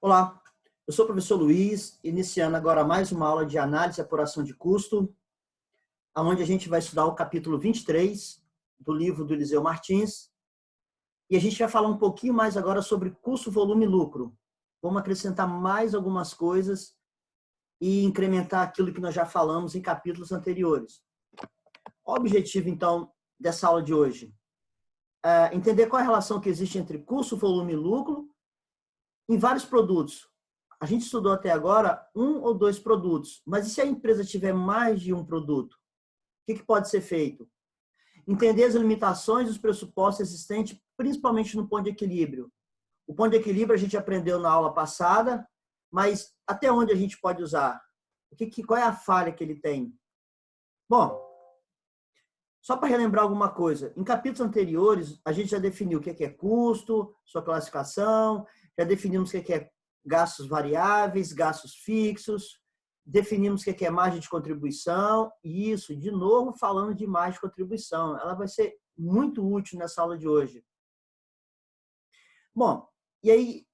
Olá, eu sou o professor Luiz, iniciando agora mais uma aula de análise e apuração de custo, onde a gente vai estudar o capítulo 23 do livro do Eliseu Martins, e a gente vai falar um pouquinho mais agora sobre custo, volume e lucro. Vamos acrescentar mais algumas coisas e incrementar aquilo que nós já falamos em capítulos anteriores. O objetivo, então, dessa aula de hoje é entender qual é a relação que existe entre custo, volume e lucro em vários produtos. A gente estudou até agora um ou dois produtos, mas e se a empresa tiver mais de um produto? O que pode ser feito? Entender as limitações dos pressupostos existentes, principalmente no ponto de equilíbrio. O ponto de equilíbrio a gente aprendeu na aula passada, mas até onde a gente pode usar? Qual é a falha que ele tem? Bom, só para relembrar alguma coisa, em capítulos anteriores, a gente já definiu o que é custo, sua classificação, já definimos o que é gastos variáveis, gastos fixos, definimos o que é margem de contribuição, e isso, de novo, falando de margem de contribuição. Ela vai ser muito útil nessa aula de hoje. Bom, e aí,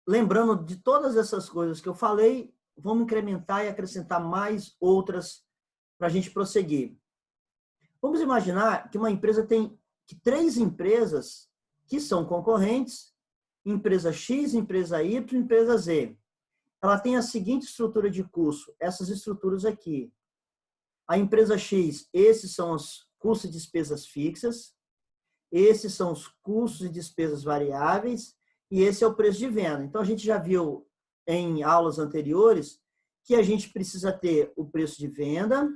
lembrando de todas essas coisas que eu falei, vamos incrementar e acrescentar mais outras para a gente prosseguir. Vamos imaginar que uma empresa tem três empresas que são concorrentes, empresa X, empresa Y, empresa Z. Ela tem a seguinte estrutura de custo, essas estruturas aqui. A empresa X, esses são os custos e despesas fixas, esses são os custos e despesas variáveis, e esse é o preço de venda. Então, a gente já viu em aulas anteriores que a gente precisa ter o preço de venda,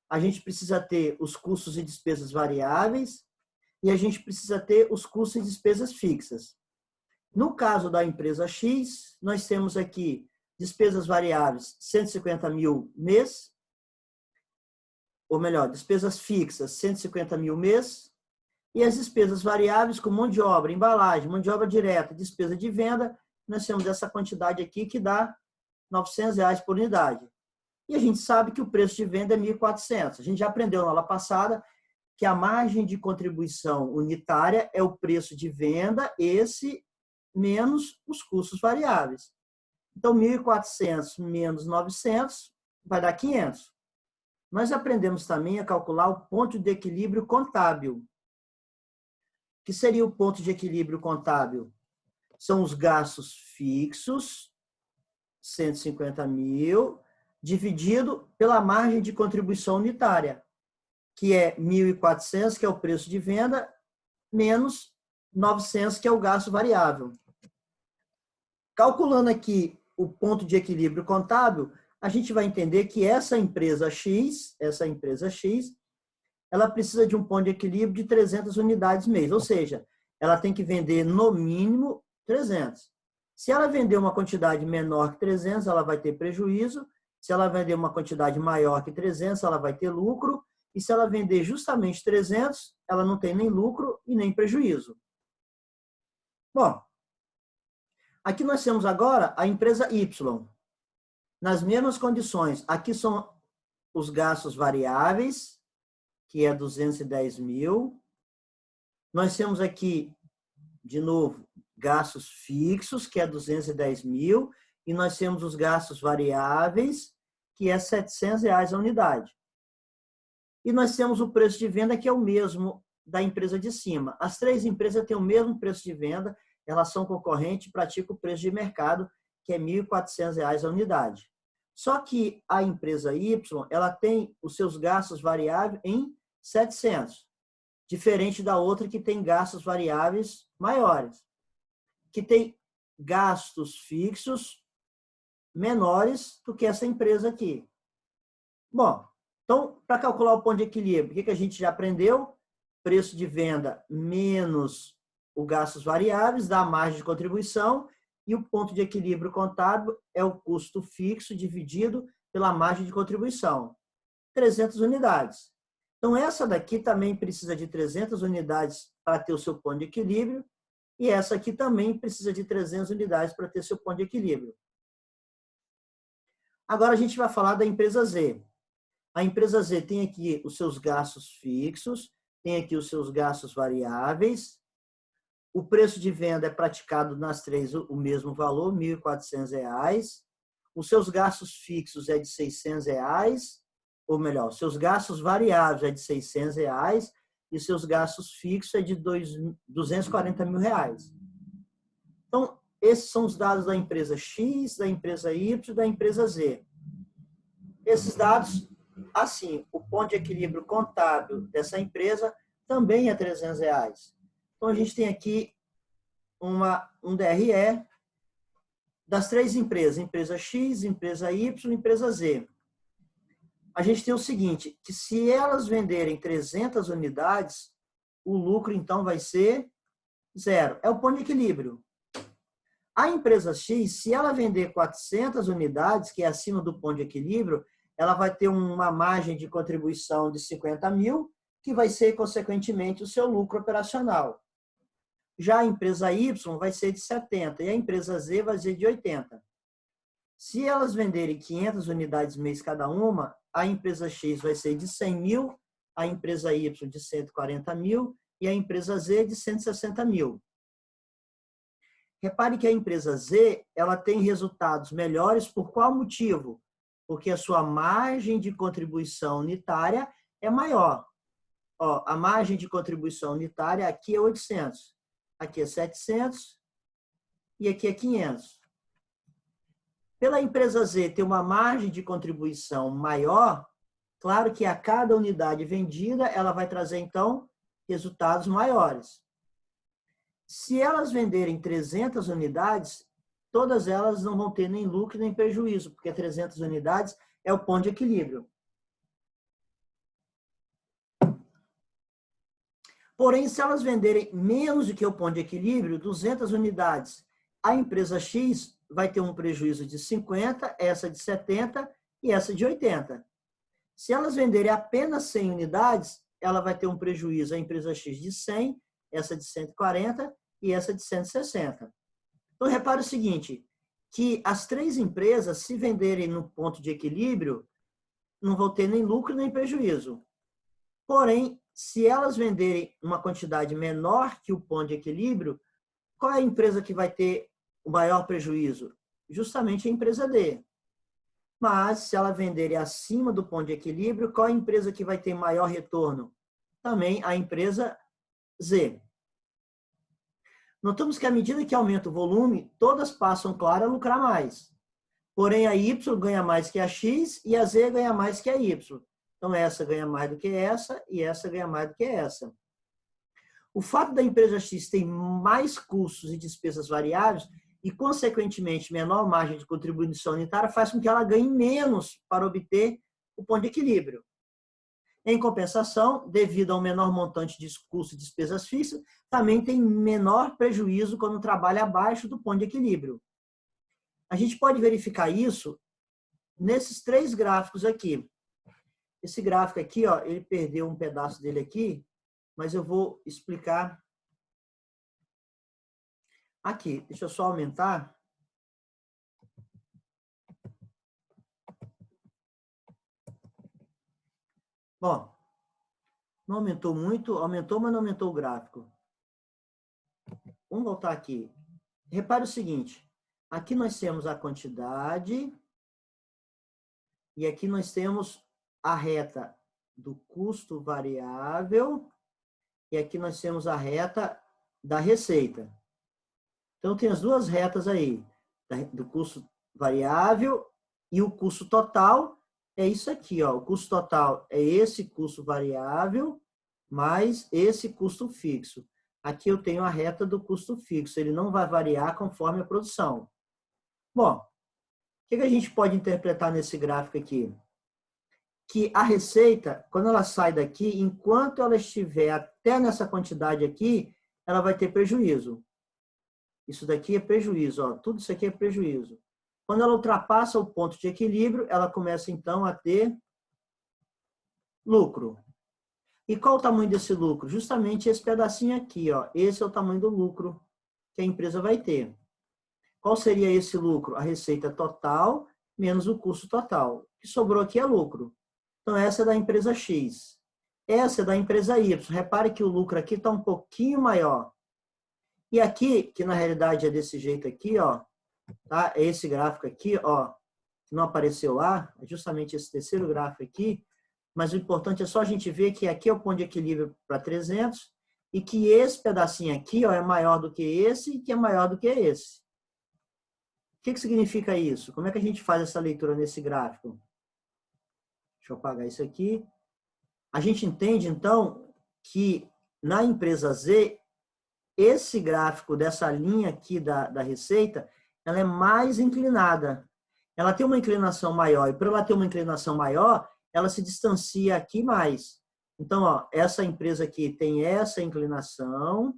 a gente precisa ter os custos e despesas variáveis e a gente precisa ter os custos e despesas fixas. No caso da empresa X, nós temos aqui despesas variáveis 150 mil mês, ou melhor, despesas fixas 150 mil mês, e as despesas variáveis com mão de obra, embalagem, mão de obra direta, despesa de venda, nós temos essa quantidade aqui que dá R$ 900 por unidade. E a gente sabe que o preço de venda é 1.400. A gente já aprendeu na aula passada que a margem de contribuição unitária é o preço de venda, esse menos os custos variáveis. Então, 1.400 menos 900 vai dar 500. Nós aprendemos também a calcular o ponto de equilíbrio contábil. O que seria o ponto de equilíbrio contábil? São os gastos fixos, 150 mil, dividido pela margem de contribuição unitária, que é 1.400, que é o preço de venda, menos 900, que é o gasto variável. Calculando aqui o ponto de equilíbrio contábil, a gente vai entender que essa empresa X, ela precisa de um ponto de equilíbrio de 300 unidades mês, ou seja, ela tem que vender no mínimo 300. Se ela vender uma quantidade menor que 300, ela vai ter prejuízo. Se ela vender uma quantidade maior que 300, ela vai ter lucro. E se ela vender justamente 300, ela não tem nem lucro e nem prejuízo. Bom, aqui nós temos agora a empresa Y. Nas mesmas condições, aqui são os gastos variáveis, que é 210 mil. Nós temos aqui, de novo, gastos fixos, que é 210 mil. E nós temos os gastos variáveis, que é R$ 700 a unidade. E nós temos o preço de venda, que é o mesmo da empresa de cima. As três empresas têm o mesmo preço de venda, elas são concorrentes e praticam o preço de mercado, que é R$ 1.400 a unidade. Só que a empresa Y, ela tem os seus gastos variáveis em 700, diferente da outra que tem gastos variáveis maiores, que tem gastos fixos menores do que essa empresa aqui. Bom, então, para calcular o ponto de equilíbrio, o que a gente já aprendeu? Preço de venda menos os gastos variáveis, dá a margem de contribuição, e o ponto de equilíbrio contábil é o custo fixo dividido pela margem de contribuição. 300 unidades. Então, essa daqui também precisa de 300 unidades para ter o seu ponto de equilíbrio, e essa aqui também precisa de 300 unidades para ter seu ponto de equilíbrio. Agora a gente vai falar da empresa Z. A empresa Z tem aqui os seus gastos fixos, tem aqui os seus gastos variáveis. o preço de venda é praticado nas três o mesmo valor, R$ 1.400. Os seus gastos fixos é de R$ 600, ou melhor, os seus gastos variáveis é de R$ 600 e seus gastos fixos é de R$ 240 mil. Então, esses são os dados da empresa X, da empresa Y e da empresa Z. Esses dados, assim, o ponto de equilíbrio contábil dessa empresa também é R$ 300. Então, a gente tem aqui um DRE das três empresas, empresa X, empresa Y, empresa Z. A gente tem o seguinte, que se elas venderem 300 unidades, o lucro, então, vai ser zero. É o ponto de equilíbrio. A empresa X, se ela vender 400 unidades, que é acima do ponto de equilíbrio, ela vai ter uma margem de contribuição de 50 mil, que vai ser, consequentemente, o seu lucro operacional. Já a empresa Y vai ser de 70 e a empresa Z vai ser de 80. Se elas venderem 500 unidades mês cada uma, a empresa X vai ser de 100 mil, a empresa Y de 140 mil e a empresa Z de 160 mil. Repare que a empresa Z ela tem resultados melhores por qual motivo? Porque a sua margem de contribuição unitária é maior. Ó, a margem de contribuição unitária aqui é 800, aqui é 700 e aqui é 500. Pela empresa Z ter uma margem de contribuição maior, claro que a cada unidade vendida, ela vai trazer, então, resultados maiores. Se elas venderem 300 unidades, todas elas não vão ter nem lucro nem prejuízo, porque 300 unidades é o ponto de equilíbrio. Porém, se elas venderem menos do que o ponto de equilíbrio, 200 unidades, a empresa X vai ter um prejuízo de 50, essa de 70 e essa de 80. Se elas venderem apenas 100 unidades, ela vai ter um prejuízo, a empresa X de 100, essa de 140 e essa de 160. Então, repare o seguinte, que as três empresas, se venderem no ponto de equilíbrio, não vão ter nem lucro nem prejuízo. Porém, se elas venderem uma quantidade menor que o ponto de equilíbrio, qual é a empresa que vai ter o maior prejuízo? Justamente a empresa D. Mas, se ela venderem acima do ponto de equilíbrio, qual é a empresa que vai ter maior retorno? Também a empresa Z. Notamos que à medida que aumenta o volume, todas passam, claro, a lucrar mais. Porém, a Y ganha mais que a X e a Z ganha mais que a Y. Então, essa ganha mais do que essa e essa ganha mais do que essa. O fato da empresa X ter mais custos e despesas variáveis e, consequentemente, menor margem de contribuição unitária faz com que ela ganhe menos para obter o ponto de equilíbrio. Em compensação, devido ao menor montante de custos e despesas fixas, também tem menor prejuízo quando trabalha abaixo do ponto de equilíbrio. A gente pode verificar isso nesses três gráficos aqui. Esse gráfico aqui, ó, ele perdeu um pedaço dele aqui, mas eu vou explicar aqui. Deixa eu só aumentar. Bom, não aumentou muito, aumentou, mas não aumentou o gráfico. Vamos voltar aqui. Repare o seguinte, aqui nós temos a quantidade e aqui nós temos a reta do custo variável e aqui nós temos a reta da receita. Então, tem as duas retas aí, do custo variável e o custo total é isso aqui, ó. O custo total é esse custo variável mais esse custo fixo. Aqui eu tenho a reta do custo fixo, ele não vai variar conforme a produção. Bom, o que a gente pode interpretar nesse gráfico aqui? Que a receita, quando ela sai daqui, enquanto ela estiver até nessa quantidade aqui, ela vai ter prejuízo. Isso daqui é prejuízo, ó. Tudo isso aqui é prejuízo. Quando ela ultrapassa o ponto de equilíbrio, ela começa então a ter lucro. E qual o tamanho desse lucro? Justamente esse pedacinho aqui, ó. Esse é o tamanho do lucro que a empresa vai ter. Qual seria esse lucro? A receita total menos o custo total. O que sobrou aqui é lucro. Então, essa é da empresa X. Essa é da empresa Y. Repare que o lucro aqui está um pouquinho maior. E aqui, que na realidade é desse jeito aqui, ó, tá? É esse gráfico aqui, ó, que não apareceu lá, é justamente esse terceiro gráfico aqui, mas o importante é só a gente ver que aqui é o ponto de equilíbrio para 300 e que esse pedacinho aqui, ó, é maior do que esse e que é maior do que esse. O que significa isso? Como é que a gente faz essa leitura nesse gráfico? Deixa eu apagar isso aqui. A gente entende, então, que na empresa Z, esse gráfico dessa linha aqui da receita, ela é mais inclinada. Ela tem uma inclinação maior. E para ela ter uma inclinação maior, ela se distancia aqui mais. Então, ó, essa empresa aqui tem essa inclinação.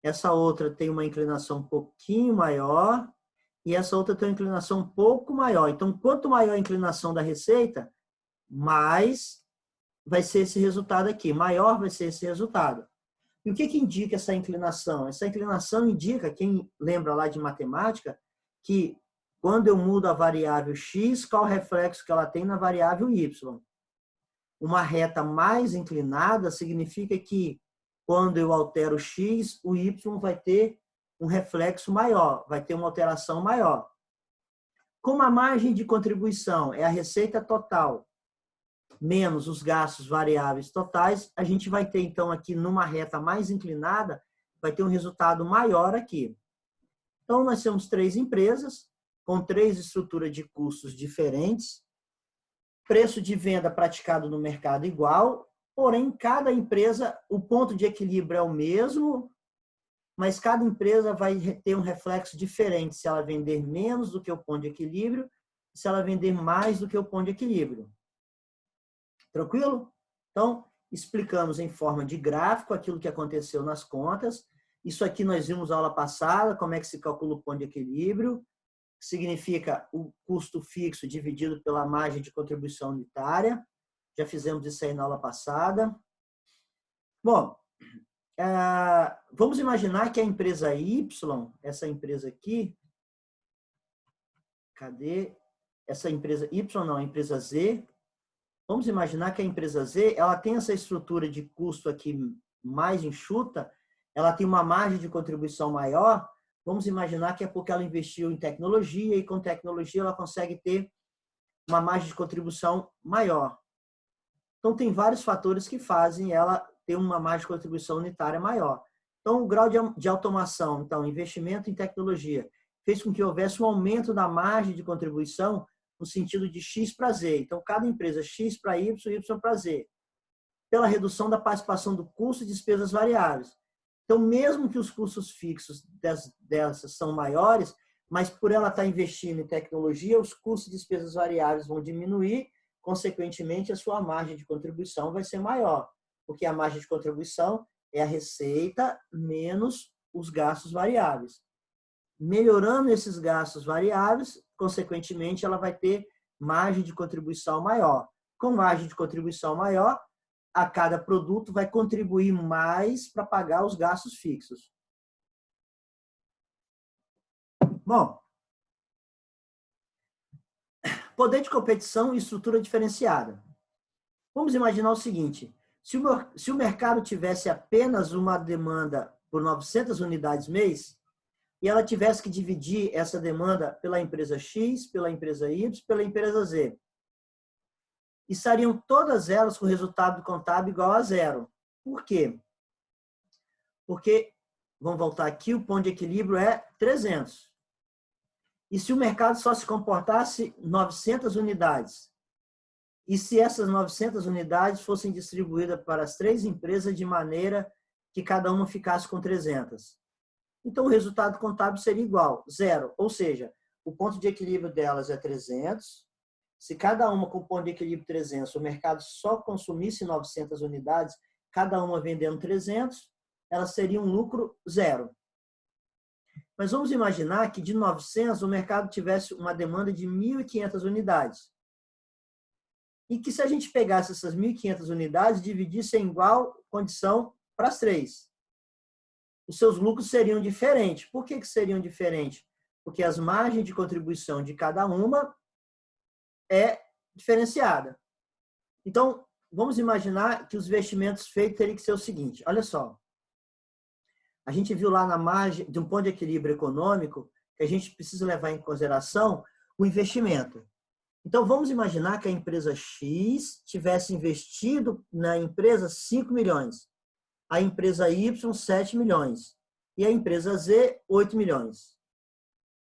Essa outra tem uma inclinação um pouquinho maior. E essa outra tem uma inclinação um pouco maior. Então, quanto maior a inclinação da receita, mais vai ser esse resultado aqui. Maior vai ser esse resultado. E o que indica essa inclinação? Essa inclinação indica, quem lembra lá de matemática, que quando eu mudo a variável x, qual o reflexo que ela tem na variável y? Uma reta mais inclinada significa que quando eu altero x, o y vai ter um reflexo maior, vai ter uma alteração maior. Como a margem de contribuição é a receita total menos os gastos variáveis totais, a gente vai ter, então, aqui numa reta mais inclinada, vai ter um resultado maior aqui. Então, nós temos 3 empresas, com 3 estruturas de custos diferentes, preço de venda praticado no mercado igual, porém, cada empresa, o ponto de equilíbrio é o mesmo, mas cada empresa vai ter um reflexo diferente, se ela vender menos do que o ponto de equilíbrio, se ela vender mais do que o ponto de equilíbrio. Tranquilo? Então, explicamos em forma de gráfico aquilo que aconteceu nas contas. Isso aqui nós vimos na aula passada, como é que se calcula o ponto de equilíbrio. Significa o custo fixo dividido pela margem de contribuição unitária. Já fizemos isso aí na aula passada. Bom, vamos imaginar que a empresa Y, essa empresa aqui, cadê? Essa empresa Y não, a empresa Z. Vamos imaginar que a empresa Z, ela tem essa estrutura de custo aqui mais enxuta, ela tem uma margem de contribuição maior. Vamos imaginar que é porque ela investiu em tecnologia e com tecnologia ela consegue ter uma margem de contribuição maior. Então, tem vários fatores que fazem ela ter uma margem de contribuição unitária maior. Então, o grau de automação, então, investimento em tecnologia, fez com que houvesse um aumento da margem de contribuição no sentido de X para Z. Então, cada empresa X para Y, Y para Z. Pela redução da participação do custo e despesas variáveis. Então, mesmo que os custos fixos dessas são maiores, mas por ela estar investindo em tecnologia, os custos e despesas variáveis vão diminuir, consequentemente, a sua margem de contribuição vai ser maior, porque a margem de contribuição é a receita menos os gastos variáveis. Melhorando esses gastos variáveis, consequentemente, ela vai ter margem de contribuição maior. Com margem de contribuição maior, a cada produto vai contribuir mais para pagar os gastos fixos. Bom, poder de competição e estrutura diferenciada. Vamos imaginar o seguinte, se o mercado tivesse apenas uma demanda por 900 unidades mês, e ela tivesse que dividir essa demanda pela empresa X, pela empresa Y, pela empresa Z. E estariam todas elas com resultado contábil igual a 0. Por quê? Porque, vamos voltar aqui, o ponto de equilíbrio é 300. E se o mercado só se comportasse 900 unidades, e se essas 900 unidades fossem distribuídas para as 3 empresas de maneira que cada uma ficasse com 300? Então, o resultado contábil seria igual, 0. Ou seja, o ponto de equilíbrio delas é 300. Se cada uma com ponto de equilíbrio 300, o mercado só consumisse 900 unidades, cada uma vendendo 300, elas teriam um lucro 0. Mas vamos imaginar que de 900 o mercado tivesse uma demanda de 1.500 unidades. E que se a gente pegasse essas 1.500 unidades, dividisse em igual condição para as 3. Os seus lucros seriam diferentes. Por que seriam diferentes? Porque as margens de contribuição de cada uma é diferenciada. Então, vamos imaginar que os investimentos feitos teriam que ser o seguinte, olha só. A gente viu lá na margem de um ponto de equilíbrio econômico que a gente precisa levar em consideração o investimento. Então, vamos imaginar que a empresa X tivesse investido na empresa 5 milhões, a empresa Y 7 milhões e a empresa Z 8 milhões.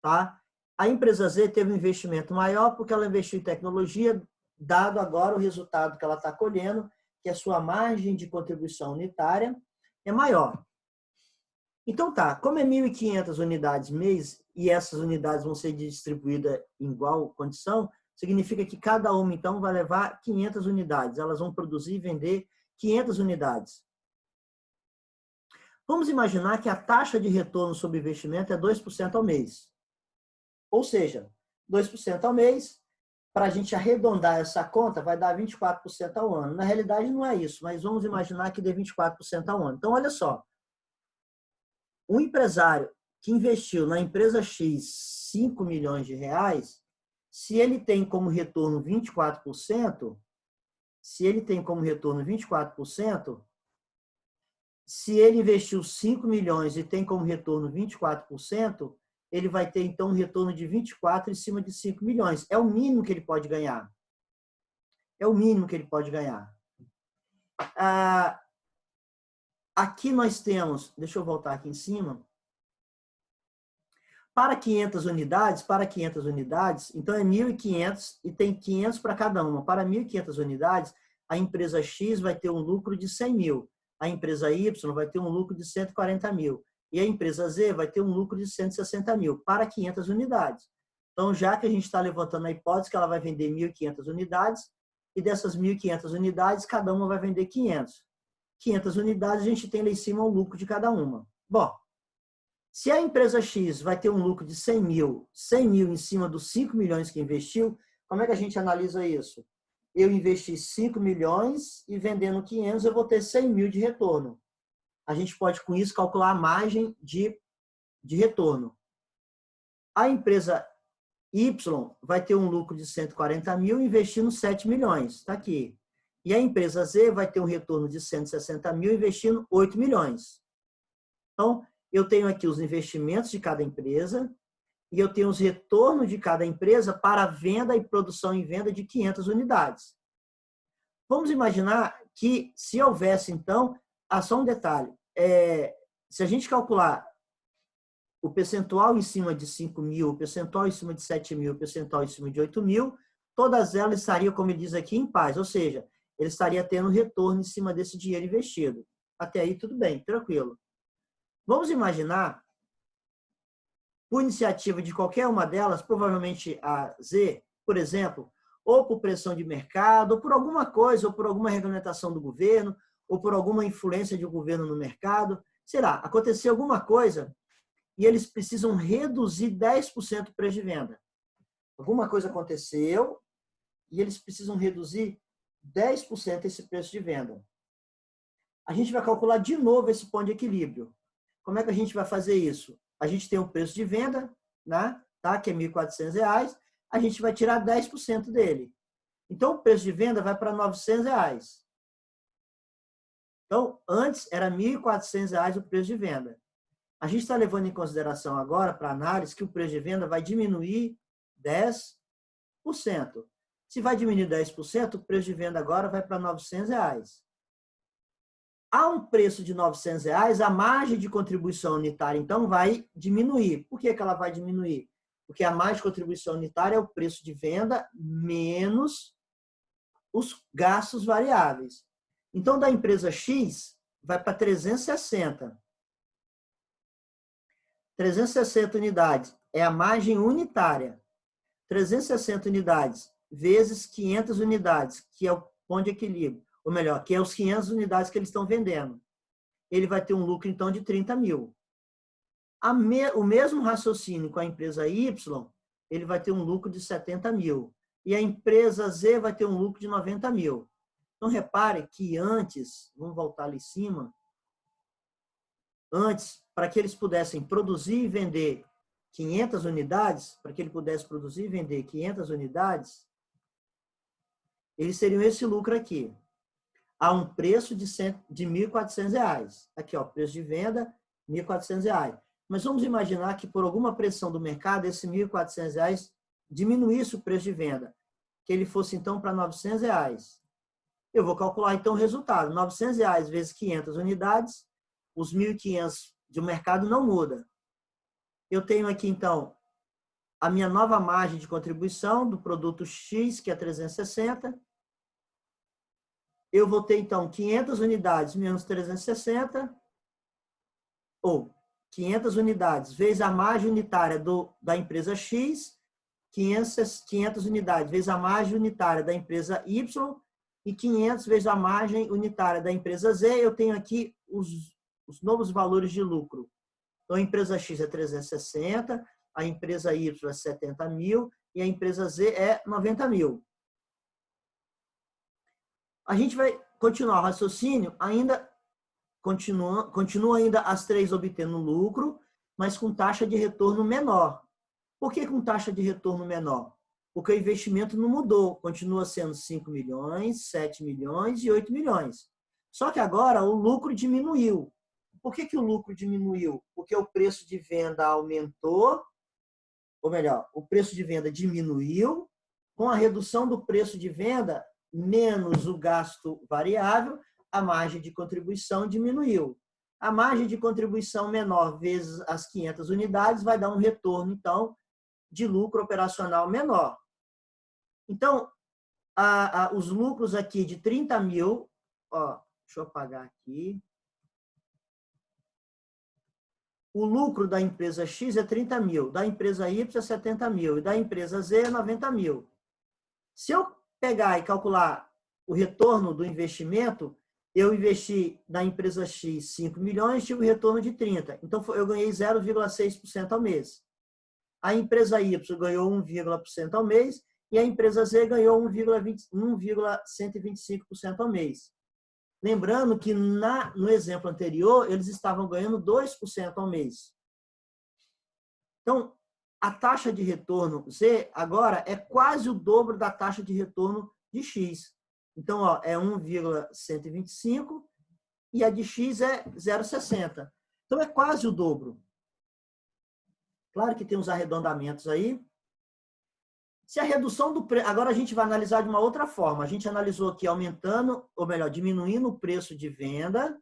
Tá? A empresa Z teve um investimento maior porque ela investiu em tecnologia, dado agora o resultado que ela está colhendo, que a sua margem de contribuição unitária é maior. Então tá, como é 1.500 unidades mês e essas unidades vão ser distribuídas em igual condição, significa que cada uma então vai levar 500 unidades, elas vão produzir e vender 500 unidades. Vamos imaginar que a taxa de retorno sobre investimento é 2% ao mês. Ou seja, 2% ao mês, para a gente arredondar essa conta, vai dar 24% ao ano. Na realidade, não é isso, mas vamos imaginar que dê 24% ao ano. Então, olha só. Um empresário que investiu na empresa X 5 milhões de reais, se ele tem como retorno 24%, se ele investiu 5 milhões e tem como retorno 24%, ele vai ter, então, um retorno de 24 em cima de 5 milhões. É o mínimo que ele pode ganhar. É o mínimo que ele pode ganhar. Aqui nós temos, deixa eu voltar aqui em cima, para 500 unidades, então é 1.500 e tem 500 para cada uma. Para 1.500 unidades, a empresa X vai ter um lucro de 100 mil, a empresa Y vai ter um lucro de 140 mil e a empresa Z vai ter um lucro de 160 mil para 500 unidades. Então, já que a gente está levantando a hipótese que ela vai vender 1.500 unidades e dessas 1.500 unidades, cada uma vai vender 500. 500 unidades, a gente tem lá em cima o lucro de cada uma. Bom, se a empresa X vai ter um lucro de 100 mil em cima dos 5 milhões que investiu, como é que a gente analisa isso? Eu investi 5 milhões e vendendo 500 eu vou ter 100 mil de retorno. A gente pode, com isso, calcular a margem de retorno. A empresa Y vai ter um lucro de 140 mil investindo 7 milhões. Está aqui. E a empresa Z vai ter um retorno de 160 mil investindo 8 milhões. Então, eu tenho aqui os investimentos de cada empresa e eu tenho os retornos de cada empresa para venda e produção e venda de 500 unidades. Vamos imaginar que, se houvesse, então, só um detalhe, se a gente calcular o percentual em cima de 5 mil, o percentual em cima de 7 mil, o percentual em cima de 8 mil, todas elas estariam, como ele diz aqui, em paz, ou seja, ele estaria tendo retorno em cima desse dinheiro investido. Até aí, tudo bem, tranquilo. Vamos imaginar, por iniciativa de qualquer uma delas, provavelmente a Z, por exemplo, ou por pressão de mercado, ou por alguma coisa, ou por alguma regulamentação do governo, ou por alguma influência do governo no mercado, sei lá, aconteceu alguma coisa e eles precisam reduzir 10% o preço de venda. Alguma coisa aconteceu e eles precisam reduzir 10% esse preço de venda. A gente vai calcular de novo esse ponto de equilíbrio. Como é que a gente vai fazer isso? A gente tem um preço de venda, né? Tá? Que é R$ 1.400, a gente vai tirar 10% dele. Então, o preço de venda vai para R$ 900. Então, antes era R$ 1.400 o preço de venda. A gente está levando em consideração agora, para análise, que o preço de venda vai diminuir 10%. Se vai diminuir 10%, o preço de venda agora vai para R$ 900. A um preço de R$ 900, a margem de contribuição unitária, então, vai diminuir. Por que ela vai diminuir? Porque a margem de contribuição unitária é o preço de venda menos os gastos variáveis. Então, da empresa X, vai para 360. 360 unidades é a margem unitária. 360 unidades vezes 500 unidades, que é o ponto de equilíbrio. Ou melhor, que é os 500 unidades que eles estão vendendo. Ele vai ter um lucro, então, de 30 mil. O mesmo raciocínio com a empresa Y, ele vai ter um lucro de 70 mil. E a empresa Z vai ter um lucro de 90 mil. Então, repare que antes, vamos voltar ali em cima, antes, para que eles pudessem produzir e vender 500 unidades, para que ele pudesse produzir e vender 500 unidades, eles teriam esse lucro aqui, a um preço de R$ 1.400. Aqui, ó, preço de venda R$ 1.400. Mas vamos imaginar que, por alguma pressão do mercado, esse R$ 1.400 diminuísse o preço de venda, que ele fosse, então, para R$ 900. Eu vou calcular, então, o resultado. R$ 900 vezes 500 unidades, os 1.500 de mercado não muda. Eu tenho aqui, então, a minha nova margem de contribuição do produto X, que é 360. Eu vou ter, então, 500 unidades menos 360, ou 500 unidades vezes a margem unitária da empresa X, 500 unidades vezes a margem unitária da empresa Y e 500 vezes a margem unitária da empresa Z. Eu tenho aqui os novos valores de lucro. Então, a empresa X é 360, a empresa Y é 70 mil e a empresa Z é 90 mil. A gente vai continuar o raciocínio, continua ainda as três obtendo lucro, mas com taxa de retorno menor. Por que com taxa de retorno menor? Porque o investimento não mudou, continua sendo 5 milhões, 7 milhões e 8 milhões. Só que agora o lucro diminuiu. Por que o lucro diminuiu? Porque o preço de venda aumentou, ou melhor, o preço de venda diminuiu, com a redução do preço de venda, menos o gasto variável, a margem de contribuição diminuiu. A margem de contribuição menor vezes as 500 unidades vai dar um retorno, então, de lucro operacional menor. Então, os lucros aqui de 30 mil, ó, deixa eu apagar aqui. O lucro da empresa X é 30 mil, da empresa Y é 70 mil e da empresa Z é 90 mil. Se eu pegar e calcular o retorno do investimento, eu investi na empresa X 5 milhões, tive um retorno de 30. Então, eu ganhei 0,6% ao mês. A empresa Y ganhou 1,1% ao mês e a empresa Z ganhou 1,125% ao mês. Lembrando que no exemplo anterior, eles estavam ganhando 2% ao mês. Então, a taxa de retorno Z agora é quase o dobro da taxa de retorno de X. Então, ó, é 1,125 e a de X é 0,60. Então, é quase o dobro. Claro que tem uns arredondamentos aí. Se a redução do preço... Agora a gente vai analisar de uma outra forma. A gente analisou aqui aumentando, ou melhor, diminuindo o preço de venda.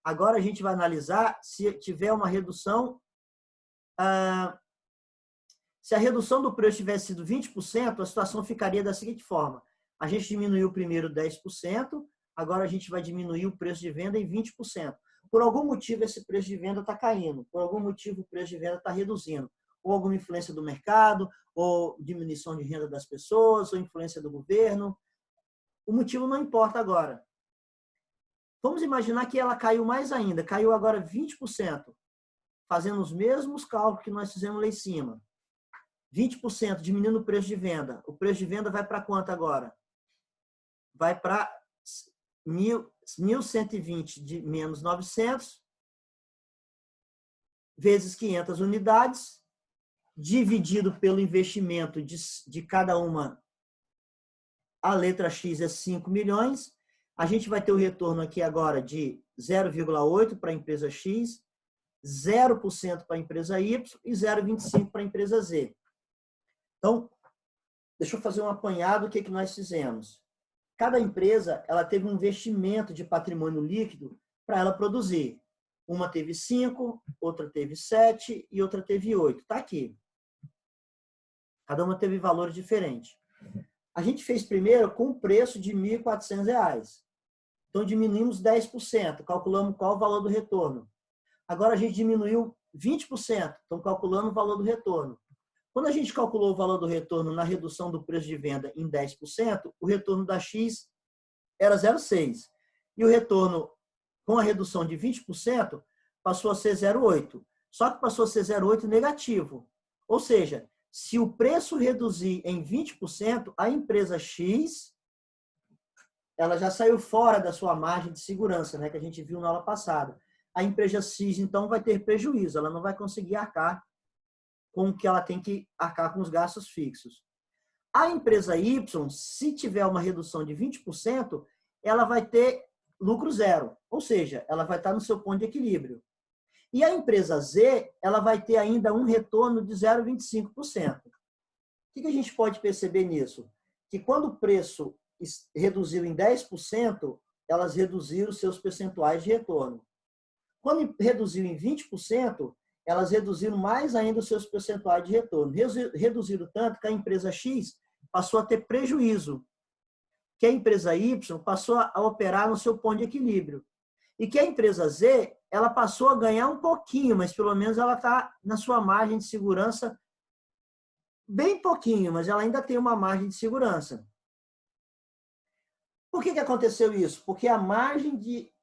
Agora a gente vai analisar se tiver uma redução... Se a redução do preço tivesse sido 20%, a situação ficaria da seguinte forma. A gente diminuiu primeiro 10%, agora a gente vai diminuir o preço de venda em 20%. Por algum motivo, esse preço de venda está caindo. Por algum motivo, o preço de venda está reduzindo. Ou alguma influência do mercado, ou diminuição de renda das pessoas, ou influência do governo. O motivo não importa agora. Vamos imaginar que ela caiu mais ainda. Caiu agora 20%. Fazendo os mesmos cálculos que nós fizemos lá em cima. 20% diminuindo o preço de venda. O preço de venda vai para quanto agora? Vai para 1.120 de menos 900 vezes 500 unidades, dividido pelo investimento de cada uma. A letra X é 5 milhões. A gente vai ter o retorno aqui agora de 0,8 para a empresa X, 0% para a empresa Y e 0,25 para a empresa Z. Então, deixa eu fazer um apanhado do que nós fizemos. Cada empresa ela teve um investimento de patrimônio líquido para ela produzir. Uma teve 5, outra teve 7 e outra teve 8. Está aqui. Cada uma teve valores diferentes. A gente fez primeiro com o preço de R$ 1.400. Então, diminuímos 10%. Calculamos qual o valor do retorno. Agora, a gente diminuiu 20%. Então, calculando o valor do retorno. Quando a gente calculou o valor do retorno na redução do preço de venda em 10%, o retorno da X era 0,6. E o retorno com a redução de 20% passou a ser 0,8. Só que passou a ser 0,8 negativo. Ou seja, se o preço reduzir em 20%, a empresa X ela já saiu fora da sua margem de segurança, né, que a gente viu na aula passada. A empresa X, então, vai ter prejuízo. Ela não vai conseguir arcar com o que ela tem que arcar com os gastos fixos. A empresa Y, se tiver uma redução de 20%, ela vai ter lucro zero. Ou seja, ela vai estar no seu ponto de equilíbrio. E a empresa Z, ela vai ter ainda um retorno de 0,25%. O que a gente pode perceber nisso? Que quando o preço reduziu em 10%, elas reduziram seus percentuais de retorno. Quando reduziu em 20%, elas reduziram mais ainda os seus percentuais de retorno. Reduziram tanto que a empresa X passou a ter prejuízo, que a empresa Y passou a operar no seu ponto de equilíbrio. E que a empresa Z, ela passou a ganhar um pouquinho, mas pelo menos ela está na sua margem de segurança bem pouquinho, mas ela ainda tem uma margem de segurança. Por que aconteceu isso? Porque a margem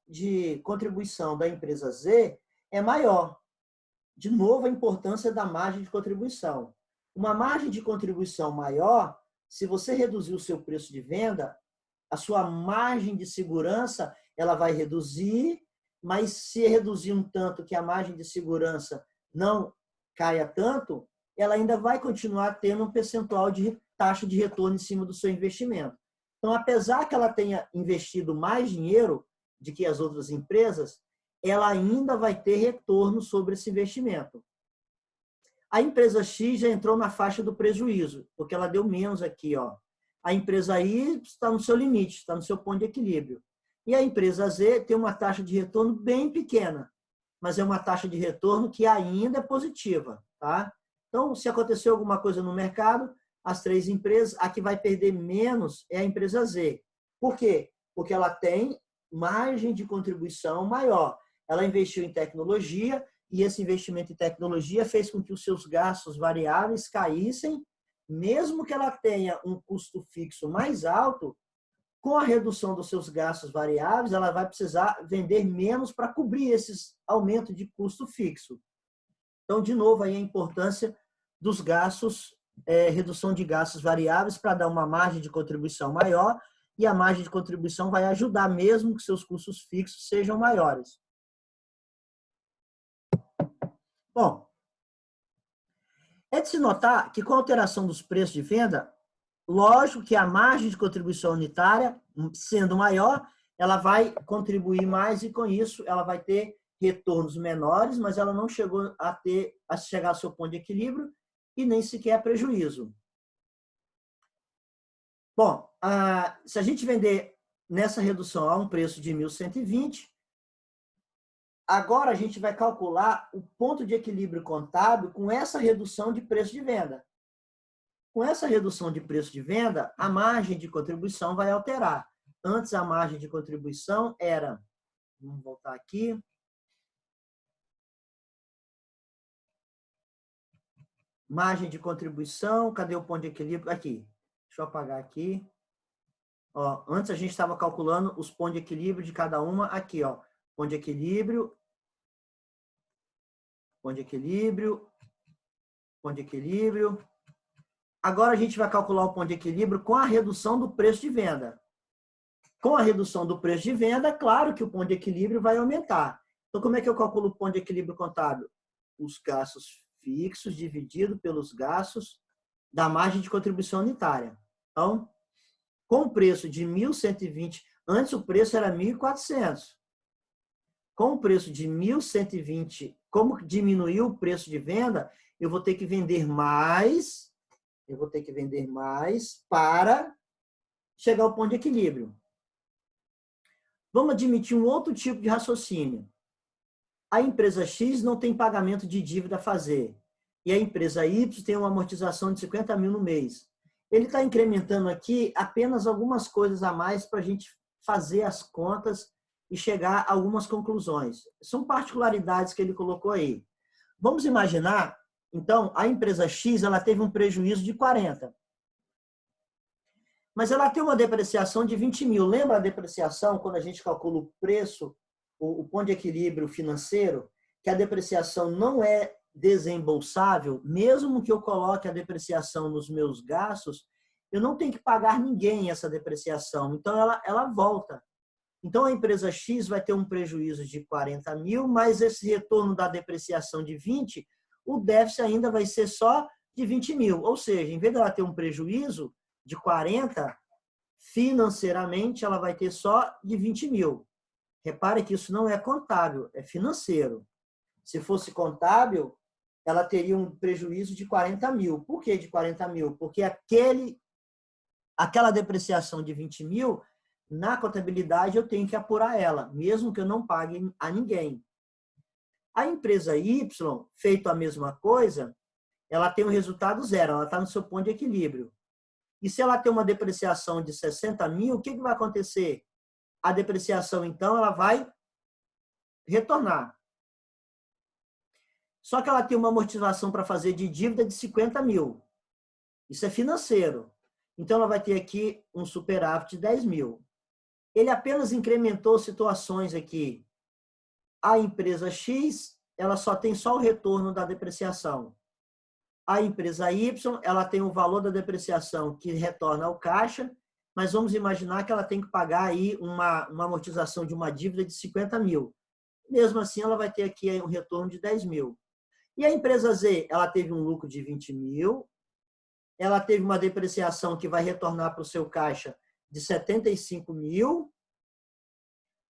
de contribuição da empresa Z é maior. De novo, a importância da margem de contribuição. Uma margem de contribuição maior, se você reduzir o seu preço de venda, a sua margem de segurança ela vai reduzir, mas se reduzir um tanto que a margem de segurança não caia tanto, ela ainda vai continuar tendo um percentual de taxa de retorno em cima do seu investimento. Então, apesar que ela tenha investido mais dinheiro do que as outras empresas, ela ainda vai ter retorno sobre esse investimento. A empresa X já entrou na faixa do prejuízo, porque ela deu menos aqui, ó. A empresa Y está no seu limite, está no seu ponto de equilíbrio. E a empresa Z tem uma taxa de retorno bem pequena, mas é uma taxa de retorno que ainda é positiva, tá? Então, se acontecer alguma coisa no mercado, as três empresas, a que vai perder menos é a empresa Z. Por quê? Porque ela tem margem de contribuição maior. Ela investiu em tecnologia e esse investimento em tecnologia fez com que os seus gastos variáveis caíssem, mesmo que ela tenha um custo fixo mais alto, com a redução dos seus gastos variáveis, ela vai precisar vender menos para cobrir esses aumentos de custo fixo. Então, de novo, aí a importância dos gastos, redução de gastos variáveis para dar uma margem de contribuição maior, e a margem de contribuição vai ajudar mesmo que seus custos fixos sejam maiores. Bom, é de se notar que com a alteração dos preços de venda, lógico que a margem de contribuição unitária, sendo maior, ela vai contribuir mais e com isso ela vai ter retornos menores, mas ela não chegou a chegar ao seu ponto de equilíbrio e nem sequer prejuízo. Bom, se a gente vender nessa redução a um preço de 1.120, agora a gente vai calcular o ponto de equilíbrio contábil com essa redução de preço de venda. Com essa redução de preço de venda, a margem de contribuição vai alterar. Antes, a margem de contribuição era... Vamos voltar aqui. Margem de contribuição, cadê o ponto de equilíbrio? Aqui. Deixa eu apagar aqui. Ó, antes a gente estava calculando os pontos de equilíbrio de cada uma. Aqui, ó. Ponto de equilíbrio. Ponto de equilíbrio. Ponto de equilíbrio. Agora a gente vai calcular o ponto de equilíbrio com a redução do preço de venda. Com a redução do preço de venda, claro que o ponto de equilíbrio vai aumentar. Então, como é que eu calculo o ponto de equilíbrio contábil? Os gastos fixos dividido pelos gastos da margem de contribuição unitária. Então, com o preço de 1.120, antes o preço era 1.400. Com o preço de 1.120, como diminuiu o preço de venda, eu vou ter que vender mais... para chegar ao ponto de equilíbrio. Vamos admitir um outro tipo de raciocínio. A empresa X não tem pagamento de dívida a fazer. E a empresa Y tem uma amortização de 50 mil no mês. Ele está incrementando aqui apenas algumas coisas a mais para a gente fazer as contas e chegar a algumas conclusões. São particularidades que ele colocou aí. Vamos imaginar... Então, a empresa X ela teve um prejuízo de 40. Mas ela tem uma depreciação de 20 mil. Lembra a depreciação, quando a gente calcula o preço, o ponto de equilíbrio financeiro, que a depreciação não é desembolsável, mesmo que eu coloque a depreciação nos meus gastos, eu não tenho que pagar ninguém essa depreciação. Então, ela volta. Então, a empresa X vai ter um prejuízo de 40 mil, mas esse retorno da depreciação de 20, o déficit ainda vai ser só de 20 mil. Ou seja, em vez de ela ter um prejuízo de 40, financeiramente ela vai ter só de 20 mil. Repare que isso não é contábil, é financeiro. Se fosse contábil, ela teria um prejuízo de 40 mil. Por que de 40 mil? Porque aquela depreciação de 20 mil, na contabilidade eu tenho que apurar ela, mesmo que eu não pague a ninguém. A empresa Y, feito a mesma coisa, ela tem um resultado zero, ela está no seu ponto de equilíbrio. E se ela tem uma depreciação de 60 mil, o que vai acontecer? A depreciação, então, ela vai retornar. Só que ela tem uma amortização para fazer de dívida de 50 mil. Isso é financeiro. Então, ela vai ter aqui um superávit de 10 mil. Ele apenas incrementou situações aqui. A empresa X, ela só tem só o retorno da depreciação. A empresa Y, ela tem o valor da depreciação que retorna ao caixa, mas vamos imaginar que ela tem que pagar aí uma amortização de uma dívida de 50 mil. Mesmo assim, ela vai ter aqui um retorno de 10 mil. E a empresa Z, ela teve um lucro de 20 mil, ela teve uma depreciação que vai retornar para o seu caixa de 75 mil,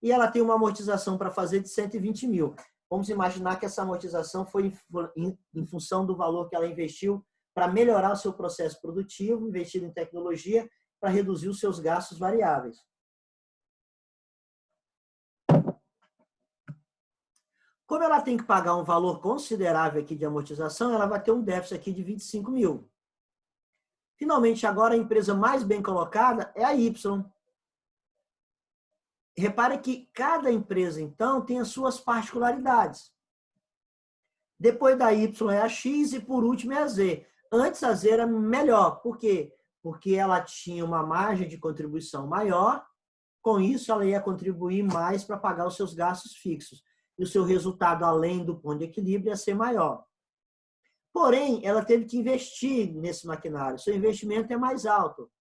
e ela tem uma amortização para fazer de 120 mil. Vamos imaginar que essa amortização foi em função do valor que ela investiu para melhorar o seu processo produtivo, investido em tecnologia, para reduzir os seus gastos variáveis. Como ela tem que pagar um valor considerável aqui de amortização, ela vai ter um déficit aqui de 25 mil. Finalmente, agora a empresa mais bem colocada é a Y. Repare que cada empresa, então, tem as suas particularidades. Depois da Y é a X e, por último, é a Z. Antes, a Z era melhor. Por quê? Porque ela tinha uma margem de contribuição maior. Com isso, ela ia contribuir mais para pagar os seus gastos fixos. E o seu resultado, além do ponto de equilíbrio, ia ser maior. Porém, ela teve que investir nesse maquinário. Seu investimento é mais alto.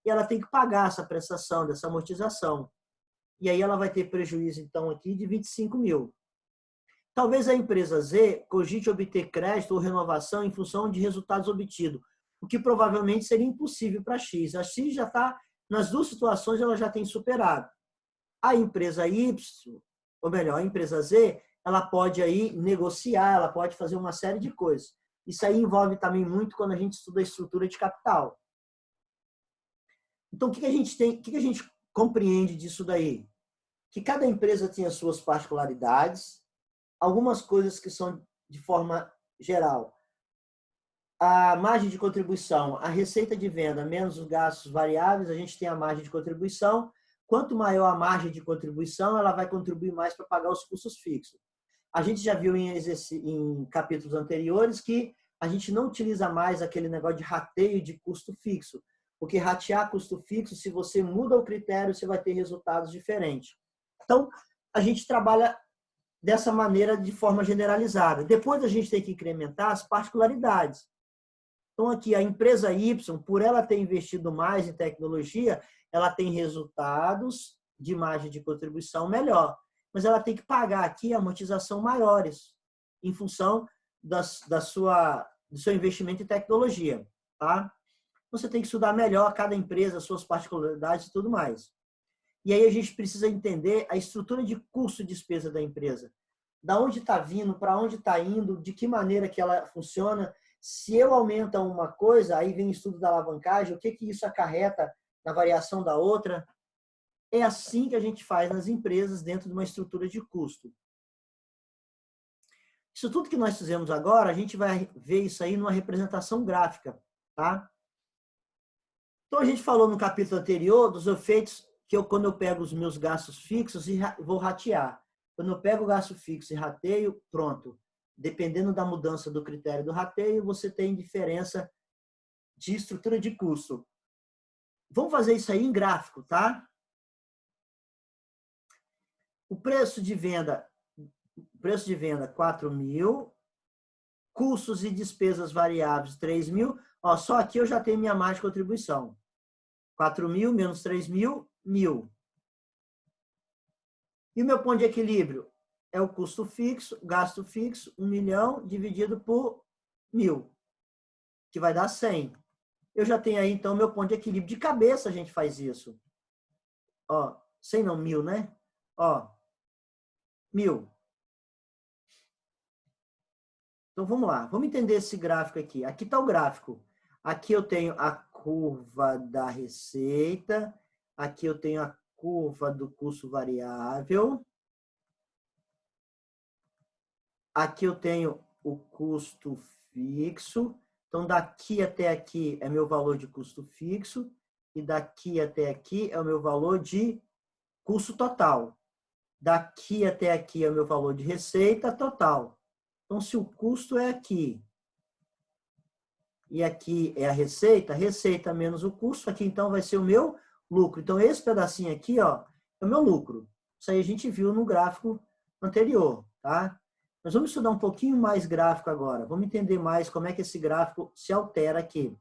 E ela tem que pagar essa prestação, dessa amortização. E aí ela vai ter prejuízo, então, aqui de 25 mil. Talvez a empresa Z cogite obter crédito ou renovação em função de resultados obtidos, o que provavelmente seria impossível para a X. A X já está, nas duas situações, ela já tem superado. A empresa Y, ou melhor, a empresa Z, ela pode aí negociar, ela pode fazer uma série de coisas. Isso aí envolve também muito quando a gente estuda a estrutura de capital. Então, o que a gente tem, o que a gente compreende disso daí? Que cada empresa tem as suas particularidades, algumas coisas que são de forma geral. A margem de contribuição, a receita de venda menos os gastos variáveis, a gente tem a margem de contribuição. Quanto maior a margem de contribuição, ela vai contribuir mais para pagar os custos fixos. A gente já viu em capítulos anteriores que a gente não utiliza mais aquele negócio de rateio de custo fixo, porque ratear custo fixo, se você muda o critério, você vai ter resultados diferentes. Então, a gente trabalha dessa maneira de forma generalizada. Depois a gente tem que incrementar as particularidades. Então, aqui, a empresa Y, por ela ter investido mais em tecnologia, ela tem resultados de margem de contribuição melhor. Mas ela tem que pagar aqui amortização maiores, em função do seu investimento em tecnologia. Tá? Você tem que estudar melhor cada empresa, suas particularidades e tudo mais. E aí a gente precisa entender a estrutura de custo e despesa da empresa. Da onde está vindo, para onde está indo, de que maneira que ela funciona. Se eu aumento uma coisa, aí vem o estudo da alavancagem, o que isso acarreta na variação da outra. É assim que a gente faz nas empresas dentro de uma estrutura de custo. Isso tudo que nós fizemos agora, a gente vai ver isso aí numa representação gráfica. Tá? Então, a gente falou no capítulo anterior dos efeitos que quando eu pego os meus gastos fixos e vou ratear. Quando eu pego o gasto fixo e rateio, pronto. Dependendo da mudança do critério do rateio, você tem diferença de estrutura de custo. Vamos fazer isso aí em gráfico, tá? O preço de venda 4 mil, custos e despesas variáveis 3 mil. Ó, só aqui eu já tenho minha margem de contribuição. 4 mil menos 3 mil, 1.000. E o meu ponto de equilíbrio é o custo fixo, gasto fixo, 1 milhão dividido por 1.000, que vai dar 100. Eu já tenho aí, então, meu ponto de equilíbrio. De cabeça a gente faz isso. Ó, 100 não, 1.000, né? Ó, 1.000. Então, vamos lá. Vamos entender esse gráfico aqui. Aqui está o gráfico. Aqui eu tenho a curva da receita. Aqui eu tenho a curva do custo variável. Aqui eu tenho o custo fixo. Então, daqui até aqui é meu valor de custo fixo. E daqui até aqui é o meu valor de custo total. Daqui até aqui é o meu valor de receita total. Então, se o custo é aqui e aqui é a receita menos o custo, aqui então vai ser o meu lucro. Então, esse pedacinho aqui, ó, é o meu lucro. Isso aí a gente viu no gráfico anterior, tá? Nós vamos estudar um pouquinho mais gráfico agora. Vamos entender mais como é que esse gráfico se altera aqui.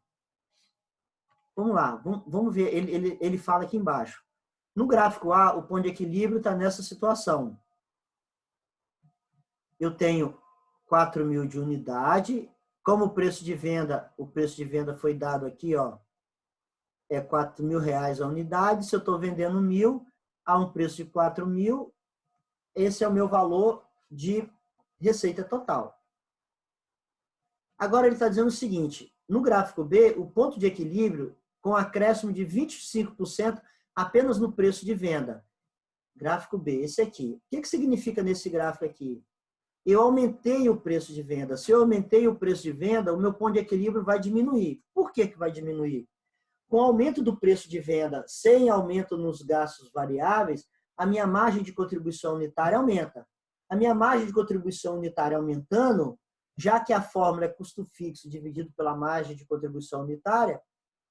Vamos lá, vamos ver. Ele fala aqui embaixo. No gráfico A, o ponto de equilíbrio está nessa situação. Eu tenho 4.000 de unidade. Como o preço de venda foi dado aqui, ó, é R$4.000 a unidade. Se eu estou vendendo 1.000 a um preço de 4.000, esse é o meu valor de receita total. Agora ele está dizendo o seguinte, no gráfico B, o ponto de equilíbrio com acréscimo de 25% apenas no preço de venda. Gráfico B, esse aqui. O que significa nesse gráfico aqui? Eu aumentei o preço de venda. Se eu aumentei o preço de venda, o meu ponto de equilíbrio vai diminuir. Por que vai diminuir? Com o aumento do preço de venda, sem aumento nos gastos variáveis, a minha margem de contribuição unitária aumenta. A minha margem de contribuição unitária aumentando, já que a fórmula é custo fixo dividido pela margem de contribuição unitária,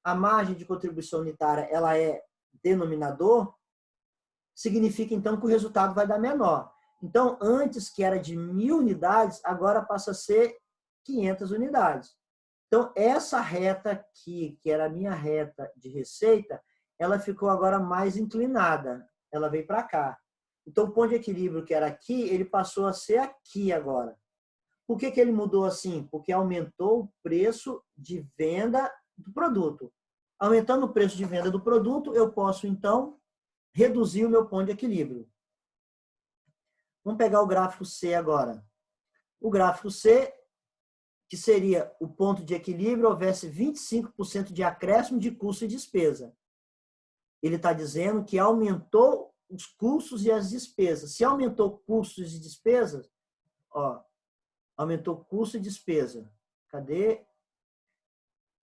a margem de contribuição unitária ela é denominador, significa então que o resultado vai dar menor. Então, antes que era de 1.000 unidades, agora passa a ser 500 unidades. Então, essa reta aqui, que era a minha reta de receita, ela ficou agora mais inclinada. Ela veio para cá. Então, o ponto de equilíbrio que era aqui, ele passou a ser aqui agora. Por que ele mudou assim? Porque aumentou o preço de venda do produto. Aumentando o preço de venda do produto, eu posso, então, reduzir o meu ponto de equilíbrio. Vamos pegar o gráfico C agora. O gráfico C, que seria o ponto de equilíbrio, houvesse 25% de acréscimo de custo e despesa. Ele está dizendo que aumentou os custos e as despesas. Se aumentou custos e despesas, ó, aumentou custo e despesa. Cadê?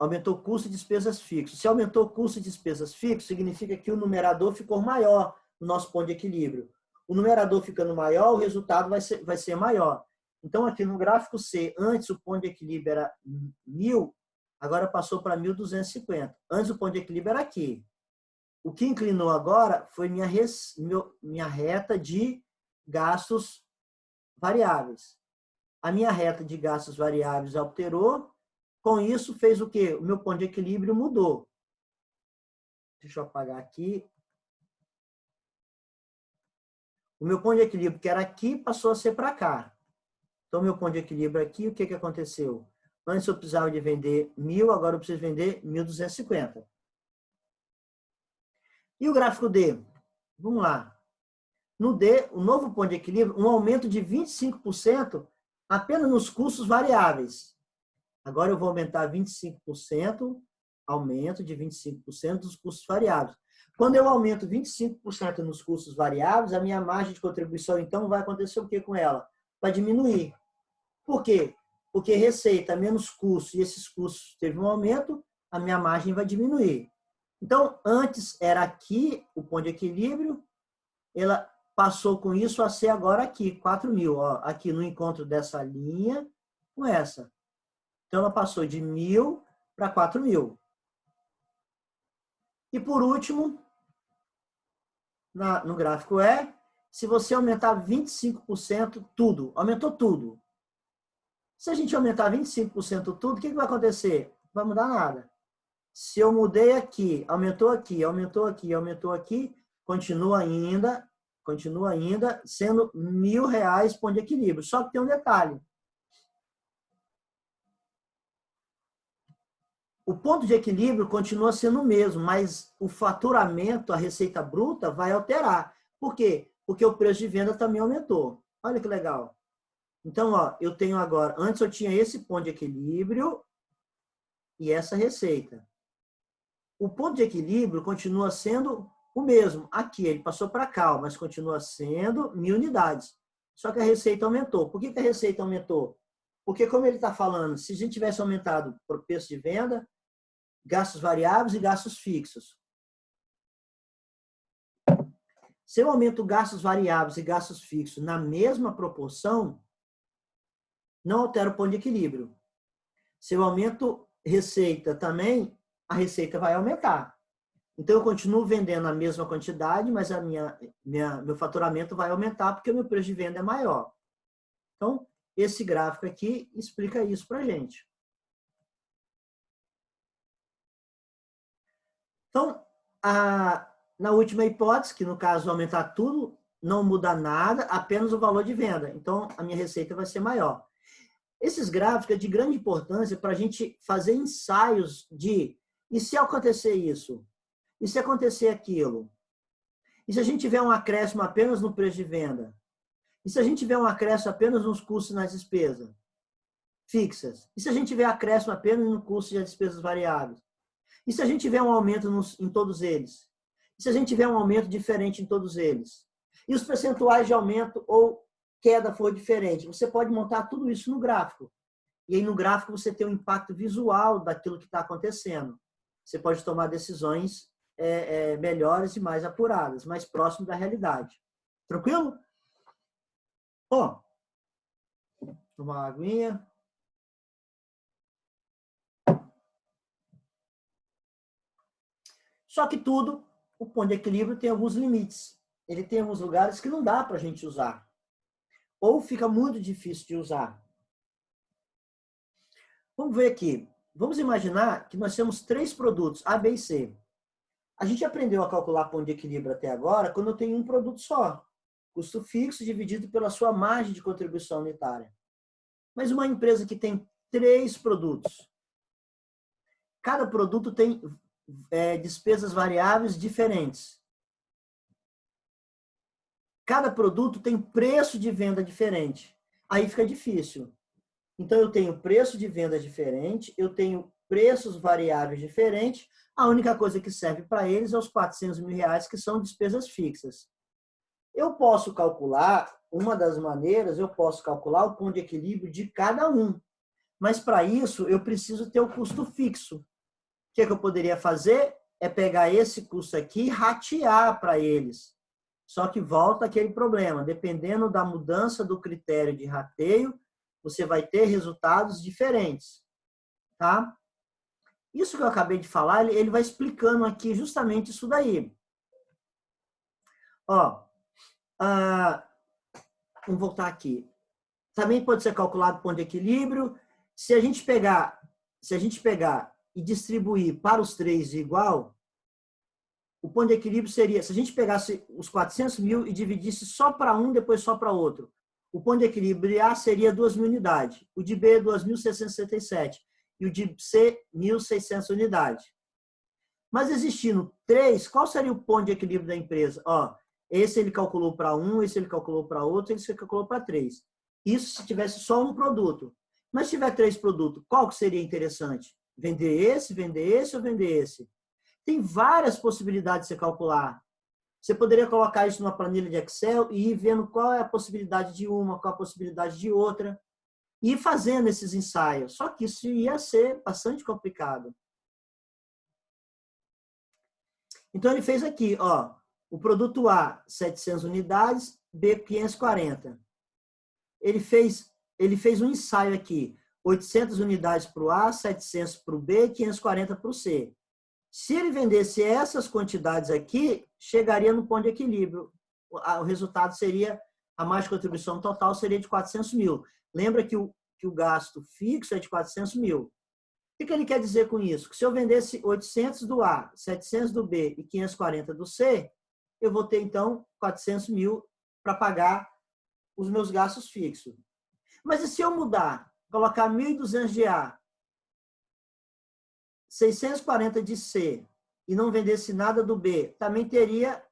Aumentou custo e despesas fixos. Se aumentou custo e despesas fixos, significa que o numerador ficou maior no nosso ponto de equilíbrio. O numerador ficando maior, o resultado vai ser maior. Então, aqui no gráfico C, antes o ponto de equilíbrio era 1.000, agora passou para 1.250. Antes o ponto de equilíbrio era aqui. O que inclinou agora foi minha reta de gastos variáveis. A minha reta de gastos variáveis alterou. Com isso, fez o quê? O meu ponto de equilíbrio mudou. Deixa eu apagar aqui. O meu ponto de equilíbrio, que era aqui, passou a ser para cá. Então, meu ponto de equilíbrio aqui, o que aconteceu? Antes eu precisava de vender 1.000, agora eu preciso vender 1.250. E o gráfico D? Vamos lá. No D, o novo ponto de equilíbrio, um aumento de 25% apenas nos custos variáveis. Agora eu vou aumentar 25%, aumento de 25% dos custos variáveis. Quando eu aumento 25% nos custos variáveis, a minha margem de contribuição, então, vai acontecer o que com ela? Vai diminuir. Por quê? Porque receita menos custo, e esses custos teve um aumento, a minha margem vai diminuir. Então, antes era aqui o ponto de equilíbrio, ela passou com isso a ser agora aqui, 4.000. Ó, aqui no encontro dessa linha com essa. Então, ela passou de 1.000 para 4.000. E, por último, no gráfico E, se você aumentar 25% tudo, aumentou tudo. Se a gente aumentar 25% tudo, o que vai acontecer? Não vai mudar nada. Se eu mudei aqui, aumentou aqui, aumentou aqui, aumentou aqui, continua ainda sendo R$1.000 ponto de equilíbrio. Só que tem um detalhe. O ponto de equilíbrio continua sendo o mesmo, mas o faturamento, a receita bruta, vai alterar. Por quê? Porque o preço de venda também aumentou. Olha que legal. Então, ó, eu tenho agora, antes eu tinha esse ponto de equilíbrio e essa receita. O ponto de equilíbrio continua sendo o mesmo. Aqui, ele passou para cá, mas continua sendo 1.000 unidades. Só que a receita aumentou. Por que a receita aumentou? Porque, como ele está falando, se a gente tivesse aumentado o preço de venda, gastos variáveis e gastos fixos. Se eu aumento gastos variáveis e gastos fixos na mesma proporção, não altera o ponto de equilíbrio. Se eu aumento receita também, a receita vai aumentar. Então, eu continuo vendendo a mesma quantidade, mas meu faturamento vai aumentar porque o meu preço de venda é maior. Então, esse gráfico aqui explica isso para a gente. Então, na última hipótese, que no caso aumentar tudo, não muda nada, apenas o valor de venda. Então, a minha receita vai ser maior. Esses gráficos é de grande importância para a gente fazer ensaios de, e se acontecer isso? E se acontecer aquilo? E se a gente tiver um acréscimo apenas no preço de venda? E se a gente tiver um acréscimo apenas nos custos e nas despesas fixas? E se a gente tiver acréscimo apenas no custo e nas despesas variáveis? E se a gente tiver um aumento em todos eles? E se a gente tiver um aumento diferente em todos eles? E os percentuais de aumento ou queda for diferente? Você pode montar tudo isso no gráfico. E aí no gráfico você tem um impacto visual daquilo que está acontecendo. Você pode tomar decisões melhores e mais apuradas, mais próximo da realidade. Tranquilo? Ó, tomar uma aguinha. Só que tudo, o ponto de equilíbrio tem alguns limites. Ele tem alguns lugares que não dá para a gente usar. Ou fica muito difícil de usar. Vamos ver aqui. Vamos imaginar que nós temos 3 produtos, A, B e C. A gente aprendeu a calcular ponto de equilíbrio até agora quando eu tenho um produto só. Custo fixo dividido pela sua margem de contribuição unitária. Mas uma empresa que tem 3 produtos. Cada produto tem despesas variáveis diferentes. Cada produto tem preço de venda diferente. Aí fica difícil. Então, eu tenho preço de venda diferente, eu tenho preços variáveis diferentes, a única coisa que serve para eles é os 400 mil reais, que são despesas fixas. Eu posso calcular, uma das maneiras, eu posso calcular o ponto de equilíbrio de cada um. Mas, para isso, eu preciso ter o custo fixo. O que eu poderia fazer? É pegar esse custo aqui e ratear para eles. Só que volta aquele problema. Dependendo da mudança do critério de rateio, você vai ter resultados diferentes. Tá? Isso que eu acabei de falar, ele vai explicando aqui justamente isso daí. Ó, vamos voltar aqui. Também pode ser calculado o ponto de equilíbrio. Se a gente pegar e distribuir para os 3 igual, o ponto de equilíbrio seria, se a gente pegasse os 400 mil e dividisse só para um, depois só para outro, o ponto de equilíbrio de A seria 2.000 unidades, o de B 2.667 e o de C 1.600 unidades. Mas existindo 3, qual seria o ponto de equilíbrio da empresa? Ó, esse ele calculou para um, esse ele calculou para outro, esse ele calculou para 3. Isso se tivesse só um produto. Mas se tiver 3 produtos, qual que seria interessante? Vender esse ou vender esse? Tem várias possibilidades de você calcular. Você poderia colocar isso numa planilha de Excel e ir vendo qual é a possibilidade de uma, qual é a possibilidade de outra, e ir fazendo esses ensaios. Só que isso ia ser bastante complicado. Então, ele fez aqui, ó, o produto A, 700 unidades, B, 540. Ele fez um ensaio aqui, 800 unidades para o A, 700 para o B, 540 para o C. Se ele vendesse essas quantidades aqui, chegaria no ponto de equilíbrio. O resultado seria, a margem de contribuição total seria de 400 mil. Lembra que o gasto fixo é de 400 mil. O que ele quer dizer com isso? Que se eu vendesse 800 do A, 700 do B e 540 do C, eu vou ter, então, 400 mil para pagar os meus gastos fixos. Mas e se eu mudar, colocar 1.200 de A, 640 de C e não vendesse nada do B, também teria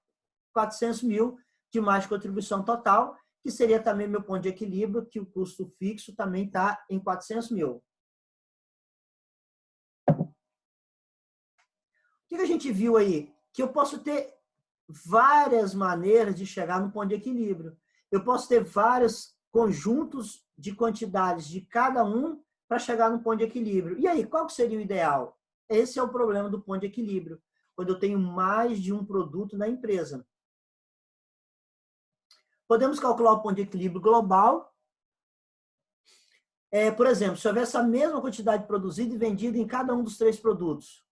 400 mil de mais contribuição total, que seria também meu ponto de equilíbrio, que o custo fixo também está em 400 mil. O que a gente viu aí? Que eu posso ter várias maneiras de chegar no ponto de equilíbrio. Eu posso ter vários conjuntos de quantidades de cada um para chegar no ponto de equilíbrio. E aí, qual seria o ideal? Esse é o problema do ponto de equilíbrio, quando eu tenho mais de um produto na empresa. Podemos calcular o ponto de equilíbrio global. Por exemplo, se houver essa mesma quantidade produzida e vendida em cada um dos 3 produtos,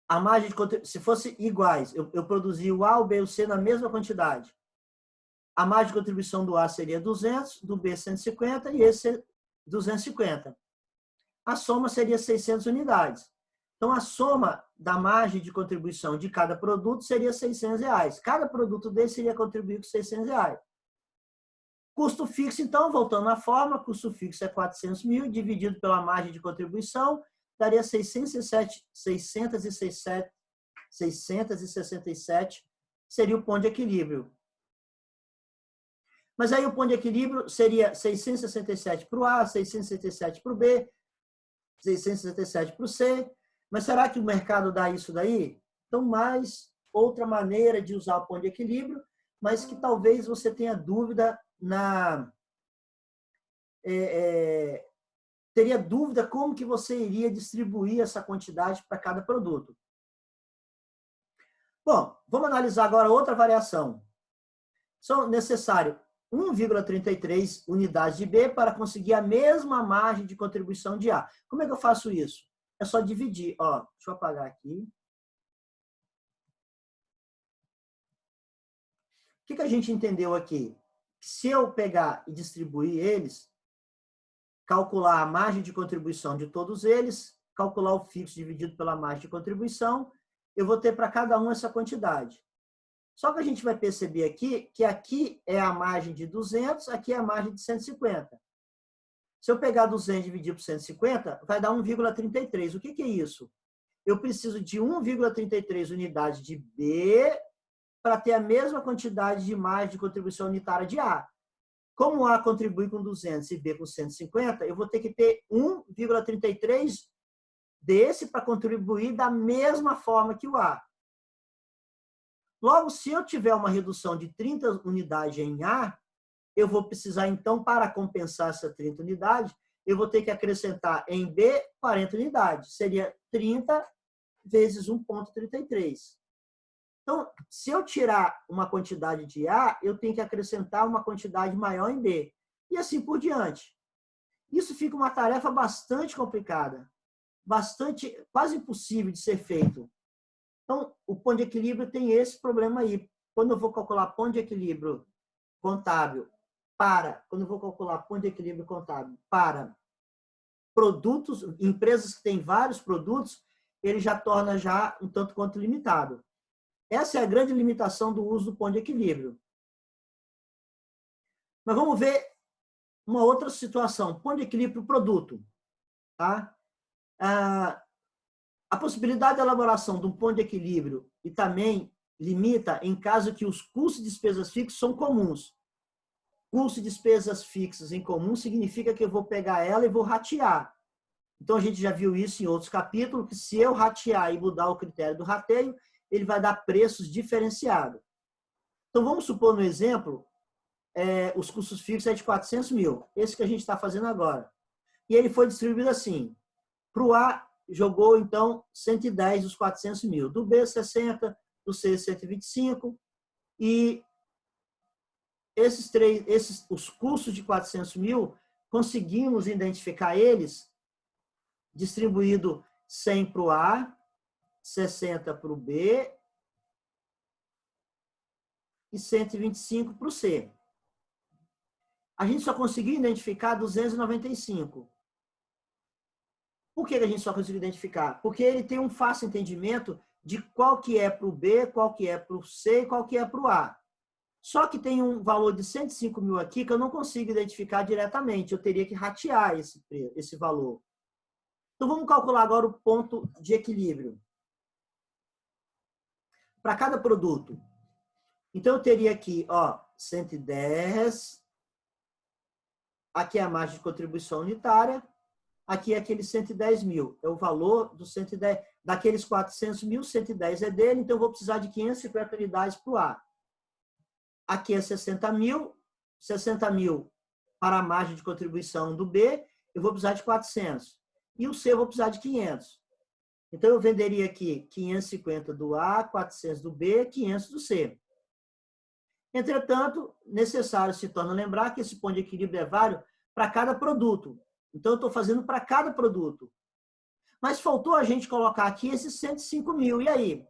a margem de, se fosse iguais, eu produzi o A, o B e o C na mesma quantidade, a margem de contribuição do A seria 200, do B 150 e esse 250. A soma seria 600 unidades. Então, a soma da margem de contribuição de cada produto seria R$600. Cada produto desse seria contribuir com R$600. Custo fixo, então, voltando à forma, custo fixo é 400 mil, dividido pela margem de contribuição, daria 667, seria o ponto de equilíbrio. Mas aí o ponto de equilíbrio seria 667 para o A, 667 para o B, 667 para o C. Mas será que o mercado dá isso daí? Então, mais outra maneira de usar o ponto de equilíbrio, mas que talvez você tenha dúvida teria dúvida como que você iria distribuir essa quantidade para cada produto. Bom, vamos analisar agora outra variação. São necessários 1,33 unidades de B para conseguir a mesma margem de contribuição de A. Como é que eu faço isso? É só dividir. Ó, deixa eu apagar aqui. O que a gente entendeu aqui? Se eu pegar e distribuir eles, calcular a margem de contribuição de todos eles, calcular o fixo dividido pela margem de contribuição, eu vou ter para cada um essa quantidade. Só que a gente vai perceber aqui que aqui é a margem de 200, aqui é a margem de 150. Se eu pegar 200 e dividir por 150, vai dar 1,33. O que é isso? Eu preciso de 1,33 unidades de B para ter a mesma quantidade de margem de contribuição unitária de A. Como A contribui com 200 e B com 150, eu vou ter que ter 1,33 desse para contribuir da mesma forma que o A. Logo, se eu tiver uma redução de 30 unidades em A, eu vou precisar, então, para compensar essa 30 unidades, eu vou ter que acrescentar em B 40 unidades. Seria 30 vezes 1,33. Então, se eu tirar uma quantidade de A, eu tenho que acrescentar uma quantidade maior em B. E assim por diante. Isso fica uma tarefa bastante complicada, quase impossível de ser feito. Então, o ponto de equilíbrio tem esse problema aí. Quando eu vou calcular ponto de equilíbrio contábil quando eu vou calcular ponto de equilíbrio contábil para produtos, empresas que têm vários produtos, ele já torna já um tanto quanto limitado. Essa é a grande limitação do uso do ponto de equilíbrio. Mas vamos ver uma outra situação. Ponto de equilíbrio produto. Tá? A possibilidade de elaboração de um ponto de equilíbrio e também limita em caso que os custos e despesas fixos são comuns. Custo e despesas fixas em comum significa que eu vou pegar ela e vou ratear. Então, a gente já viu isso em outros capítulos, que se eu ratear e mudar o critério do rateio, ele vai dar preços diferenciados. Então, vamos supor, no exemplo, os custos fixos é de 400 mil. Esse que a gente está fazendo agora. E ele foi distribuído assim. Para o A, jogou, então, 110 dos 400 mil. Do B, 60. Do C, 125. E os custos de 400 mil, conseguimos identificar eles distribuído 100 para o A, 60 para o B e 125 para o C. A gente só conseguiu identificar 295. Por que a gente só conseguiu identificar? Porque ele tem um fácil entendimento de qual que é para o B, qual que é para o C e qual que é para o A. Só que tem um valor de 105 mil aqui que eu não consigo identificar diretamente. Eu teria que ratear esse valor. Então, vamos calcular agora o ponto de equilíbrio. Para cada produto. Então, eu teria aqui, 110. Aqui é a margem de contribuição unitária. Aqui é aquele 110 mil. É o valor do 110. Daqueles 400 mil, 110 é dele, então eu vou precisar de 550 unidades para o A. Aqui é 60 mil para a margem de contribuição do B, eu vou precisar de 400. E o C eu vou precisar de 500. Então, eu venderia aqui 550 do A, 400 do B, 500 do C. Entretanto, necessário se torna lembrar que esse ponto de equilíbrio é válido para cada produto. Então, eu estou fazendo para cada produto. Mas faltou a gente colocar aqui esses 105 mil. E aí?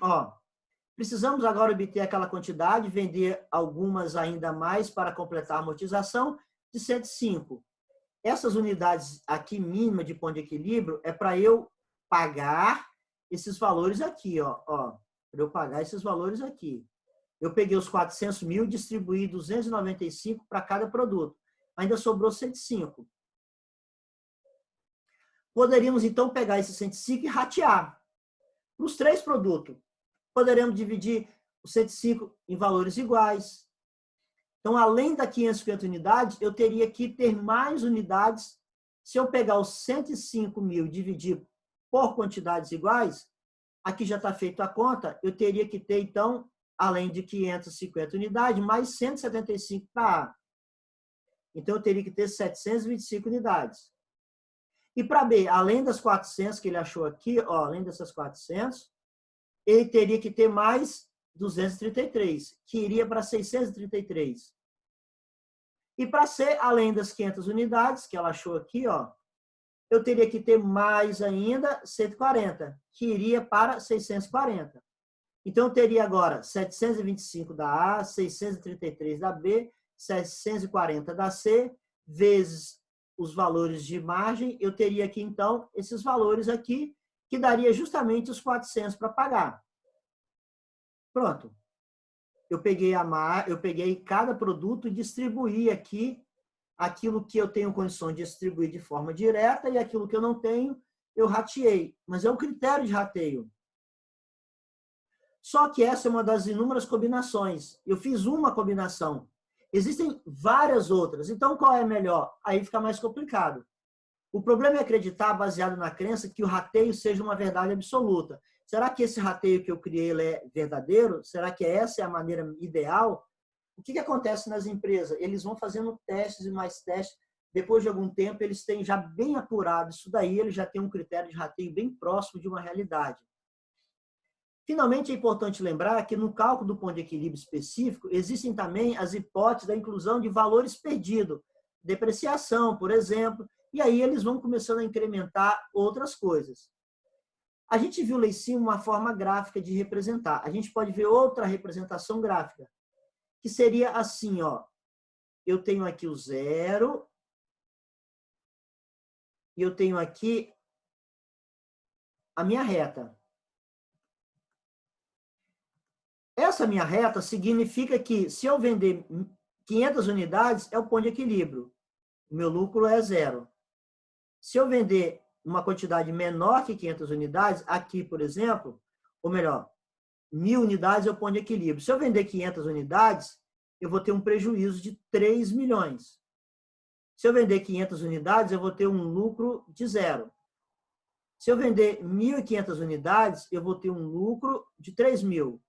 Ó, precisamos agora obter aquela quantidade, vender algumas ainda mais para completar a amortização de 105. Essas unidades aqui mínima de ponto de equilíbrio é para eu pagar esses valores aqui, ó, para eu pagar esses valores aqui. Eu peguei os 400 mil, distribuí 295 para cada produto. Ainda sobrou 105. Poderíamos, então, pegar esses 105 e ratear para os 3 produtos. Poderíamos dividir os 105 em valores iguais. Então, além da 550 unidades, eu teria que ter mais unidades. Se eu pegar os 105 mil e dividir por quantidades iguais, aqui já está feita a conta, eu teria que ter, então, além de 550 unidades, mais 175 para A. Então, eu teria que ter 725 unidades. E para B, além das 400 que ele achou aqui, além dessas 400, ele teria que ter mais 233, que iria para 633. E para C, além das 500 unidades, que ela achou aqui, eu teria que ter mais ainda 140, que iria para 640. Então, eu teria agora 725 da A, 633 da B, 740 da C, vezes os valores de margem, eu teria aqui, então, esses valores aqui, que daria justamente os 400 para pagar. Pronto. Eu peguei cada produto e distribuí aqui aquilo que eu tenho condição de distribuir de forma direta e aquilo que eu não tenho, eu rateei. Mas é um critério de rateio. Só que essa é uma das inúmeras combinações. Eu fiz uma combinação. Existem várias outras. Então, qual é melhor? Aí fica mais complicado. O problema é acreditar, baseado na crença, que o rateio seja uma verdade absoluta. Será que esse rateio que eu criei ele é verdadeiro? Será que essa é a maneira ideal? O que acontece nas empresas? Eles vão fazendo testes e mais testes. Depois de algum tempo, eles têm já bem apurado isso daí, eles já têm um critério de rateio bem próximo de uma realidade. Finalmente, é importante lembrar que no cálculo do ponto de equilíbrio específico, existem também as hipóteses da inclusão de valores perdidos, depreciação, por exemplo, e aí eles vão começando a incrementar outras coisas. A gente viu lá em cima uma forma gráfica de representar. A gente pode ver outra representação gráfica, que seria assim, eu tenho aqui o zero, e eu tenho aqui a minha reta. Essa minha reta significa que se eu vender 500 unidades, é o ponto de equilíbrio. O meu lucro é zero. Se eu vender uma quantidade menor que 500 unidades, aqui, por exemplo, ou melhor, 1.000 unidades é o ponto de equilíbrio. Se eu vender 500 unidades, eu vou ter um prejuízo de 3 milhões. Se eu vender 500 unidades, eu vou ter um lucro de zero. Se eu vender 1.500 unidades, eu vou ter um lucro de 3 mil.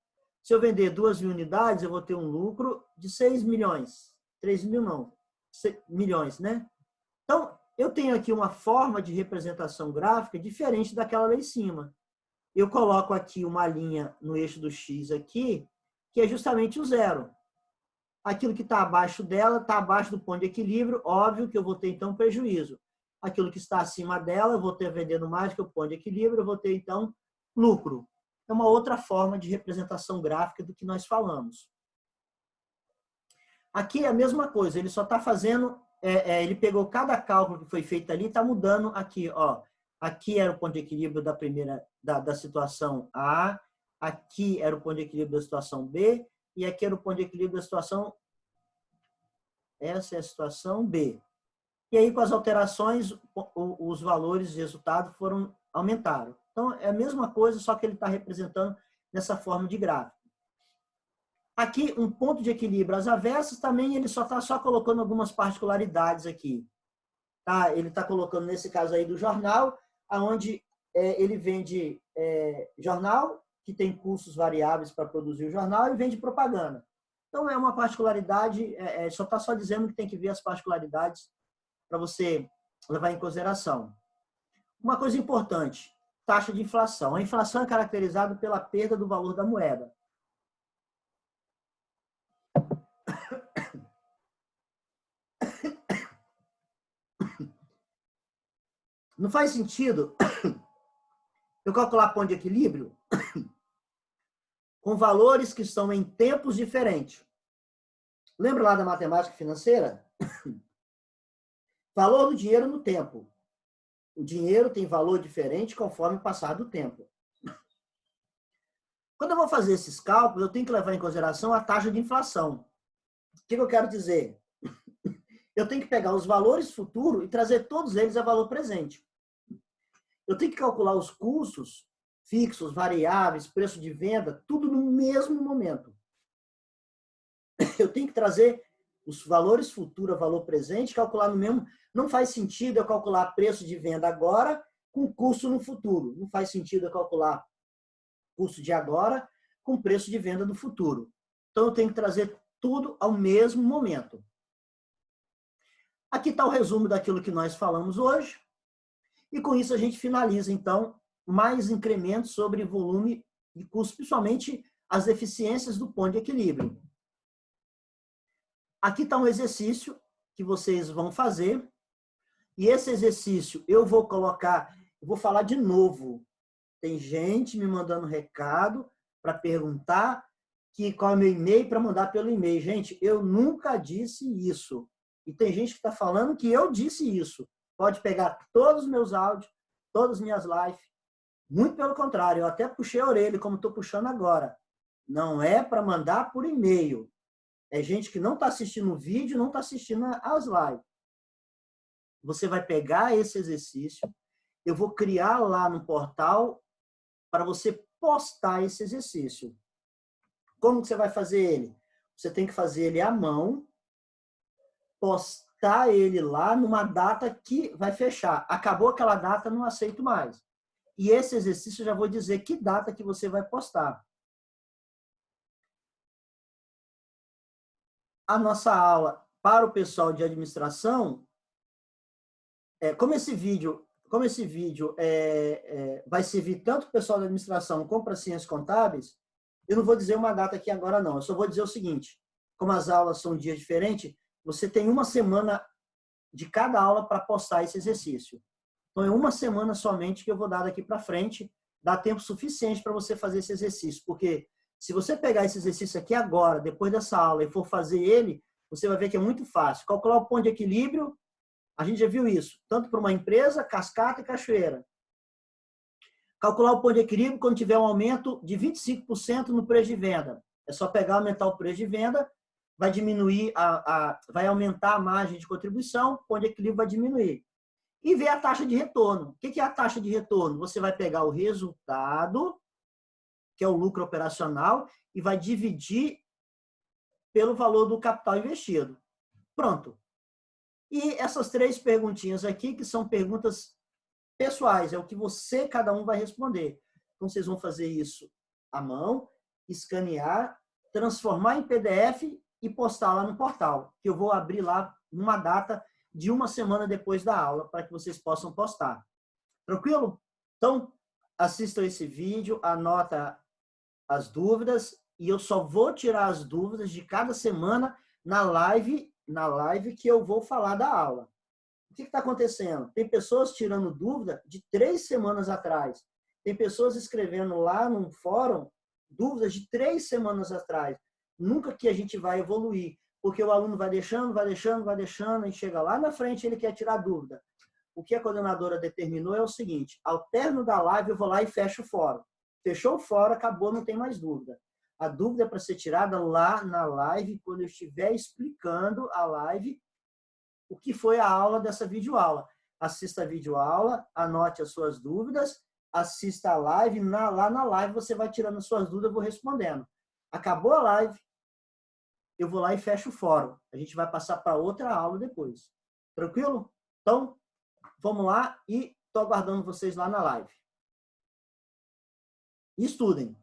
Se eu vender 2.000 unidades, eu vou ter um lucro de 6 milhões. 3 mil não, 6 milhões, né? Então, eu tenho aqui uma forma de representação gráfica diferente daquela lá em cima. Eu coloco aqui uma linha no eixo do X aqui, que é justamente o zero. Aquilo que está abaixo dela está abaixo do ponto de equilíbrio, óbvio que eu vou ter, então, prejuízo. Aquilo que está acima dela, eu vou ter vendendo mais que o ponto de equilíbrio, eu vou ter, então, lucro. É uma outra forma de representação gráfica do que nós falamos. Aqui é a mesma coisa, ele só está fazendo, ele pegou cada cálculo que foi feito ali e está mudando aqui. Aqui era o ponto de equilíbrio da primeira, da situação A, aqui era o ponto de equilíbrio da situação B, e aqui era o ponto de equilíbrio da situação, essa é a situação B. E aí, com as alterações, os valores de resultado aumentaram. Então, é a mesma coisa, só que ele está representando nessa forma de gráfico. Aqui, um ponto de equilíbrio às avessas, também ele só está só colocando algumas particularidades aqui. Tá? Ele está colocando, nesse caso aí, do jornal, onde ele vende jornal, que tem custos variáveis para produzir o jornal, e vende propaganda. Então, é uma particularidade, só está só dizendo que tem que ver as particularidades para você levar em consideração. Uma coisa importante, taxa de inflação. A inflação é caracterizada pela perda do valor da moeda. Não faz sentido eu calcular ponto de equilíbrio com valores que estão em tempos diferentes. Lembra lá da matemática financeira? Valor do dinheiro no tempo. O dinheiro tem valor diferente conforme o passar do tempo. Quando eu vou fazer esses cálculos, eu tenho que levar em consideração a taxa de inflação. O que eu quero dizer? Eu tenho que pegar os valores futuros e trazer todos eles a valor presente. Eu tenho que calcular os custos fixos, variáveis, preço de venda, tudo no mesmo momento. Eu tenho que trazer os valores futuros a valor presente, calcular no mesmo. Não faz sentido eu calcular preço de venda agora com custo no futuro. Não faz sentido eu calcular custo de agora com preço de venda do futuro. Então, eu tenho que trazer tudo ao mesmo momento. Aqui está o resumo daquilo que nós falamos hoje. E com isso a gente finaliza, então, mais incrementos sobre volume e custo, principalmente as deficiências do ponto de equilíbrio. Aqui está um exercício que vocês vão fazer. E esse exercício eu vou colocar, eu vou falar de novo. Tem gente me mandando recado para perguntar qual é o meu e-mail para mandar pelo e-mail. Gente, eu nunca disse isso. E tem gente que está falando que eu disse isso. Pode pegar todos os meus áudios, todas as minhas lives. Muito pelo contrário, eu até puxei a orelha, como estou puxando agora. Não é para mandar por e-mail. É gente que não está assistindo o vídeo, não está assistindo as lives. Você vai pegar esse exercício, eu vou criar lá no portal para você postar esse exercício. Como que você vai fazer ele? Você tem que fazer ele à mão, postar ele lá numa data que vai fechar. Acabou aquela data, não aceito mais. E esse exercício eu já vou dizer que data que você vai postar. A nossa aula para o pessoal de administração, como esse vídeo vai servir tanto para o pessoal da administração como para ciências contábeis, eu não vou dizer uma data aqui agora, não. Eu só vou dizer o seguinte, como as aulas são dias diferentes, você tem uma semana de cada aula para postar esse exercício. Então, é uma semana somente que eu vou dar daqui para frente, dá tempo suficiente para você fazer esse exercício, porque se você pegar esse exercício aqui agora, depois dessa aula, e for fazer ele, você vai ver que é muito fácil. Calcular o ponto de equilíbrio, a gente já viu isso, tanto para uma empresa, cascata e cachoeira. Calcular o ponto de equilíbrio quando tiver um aumento de 25% no preço de venda. É só pegar, aumentar o preço de venda, vai diminuir, vai aumentar a margem de contribuição, o ponto de equilíbrio vai diminuir. E ver a taxa de retorno. O que é a taxa de retorno? Você vai pegar o resultado, que é o lucro operacional, e vai dividir pelo valor do capital investido. Pronto. E essas 3 perguntinhas aqui, que são perguntas pessoais, é o que você, cada um, vai responder. Então, vocês vão fazer isso à mão, escanear, transformar em PDF e postar lá no portal, que eu vou abrir lá numa data de uma semana depois da aula, para que vocês possam postar. Tranquilo? Então, assistam esse vídeo, anota as dúvidas, e eu só vou tirar as dúvidas de cada semana na live que eu vou falar da aula. O que está acontecendo? Tem pessoas tirando dúvida de 3 semanas atrás. Tem pessoas escrevendo lá no fórum dúvidas de 3 semanas atrás. Nunca que a gente vai evoluir, porque o aluno vai deixando, e chega lá na frente e ele quer tirar dúvida. O que a coordenadora determinou é o seguinte, ao término da live eu vou lá e fecho o fórum. Fechou o fórum, acabou, não tem mais dúvida. A dúvida é para ser tirada lá na live, quando eu estiver explicando a live, o que foi a aula dessa videoaula. Assista a videoaula, anote as suas dúvidas, assista a live, lá na live você vai tirando as suas dúvidas, eu vou respondendo. Acabou a live, eu vou lá e fecho o fórum. A gente vai passar para outra aula depois. Tranquilo? Então, vamos lá e estou aguardando vocês lá na live. E estudem.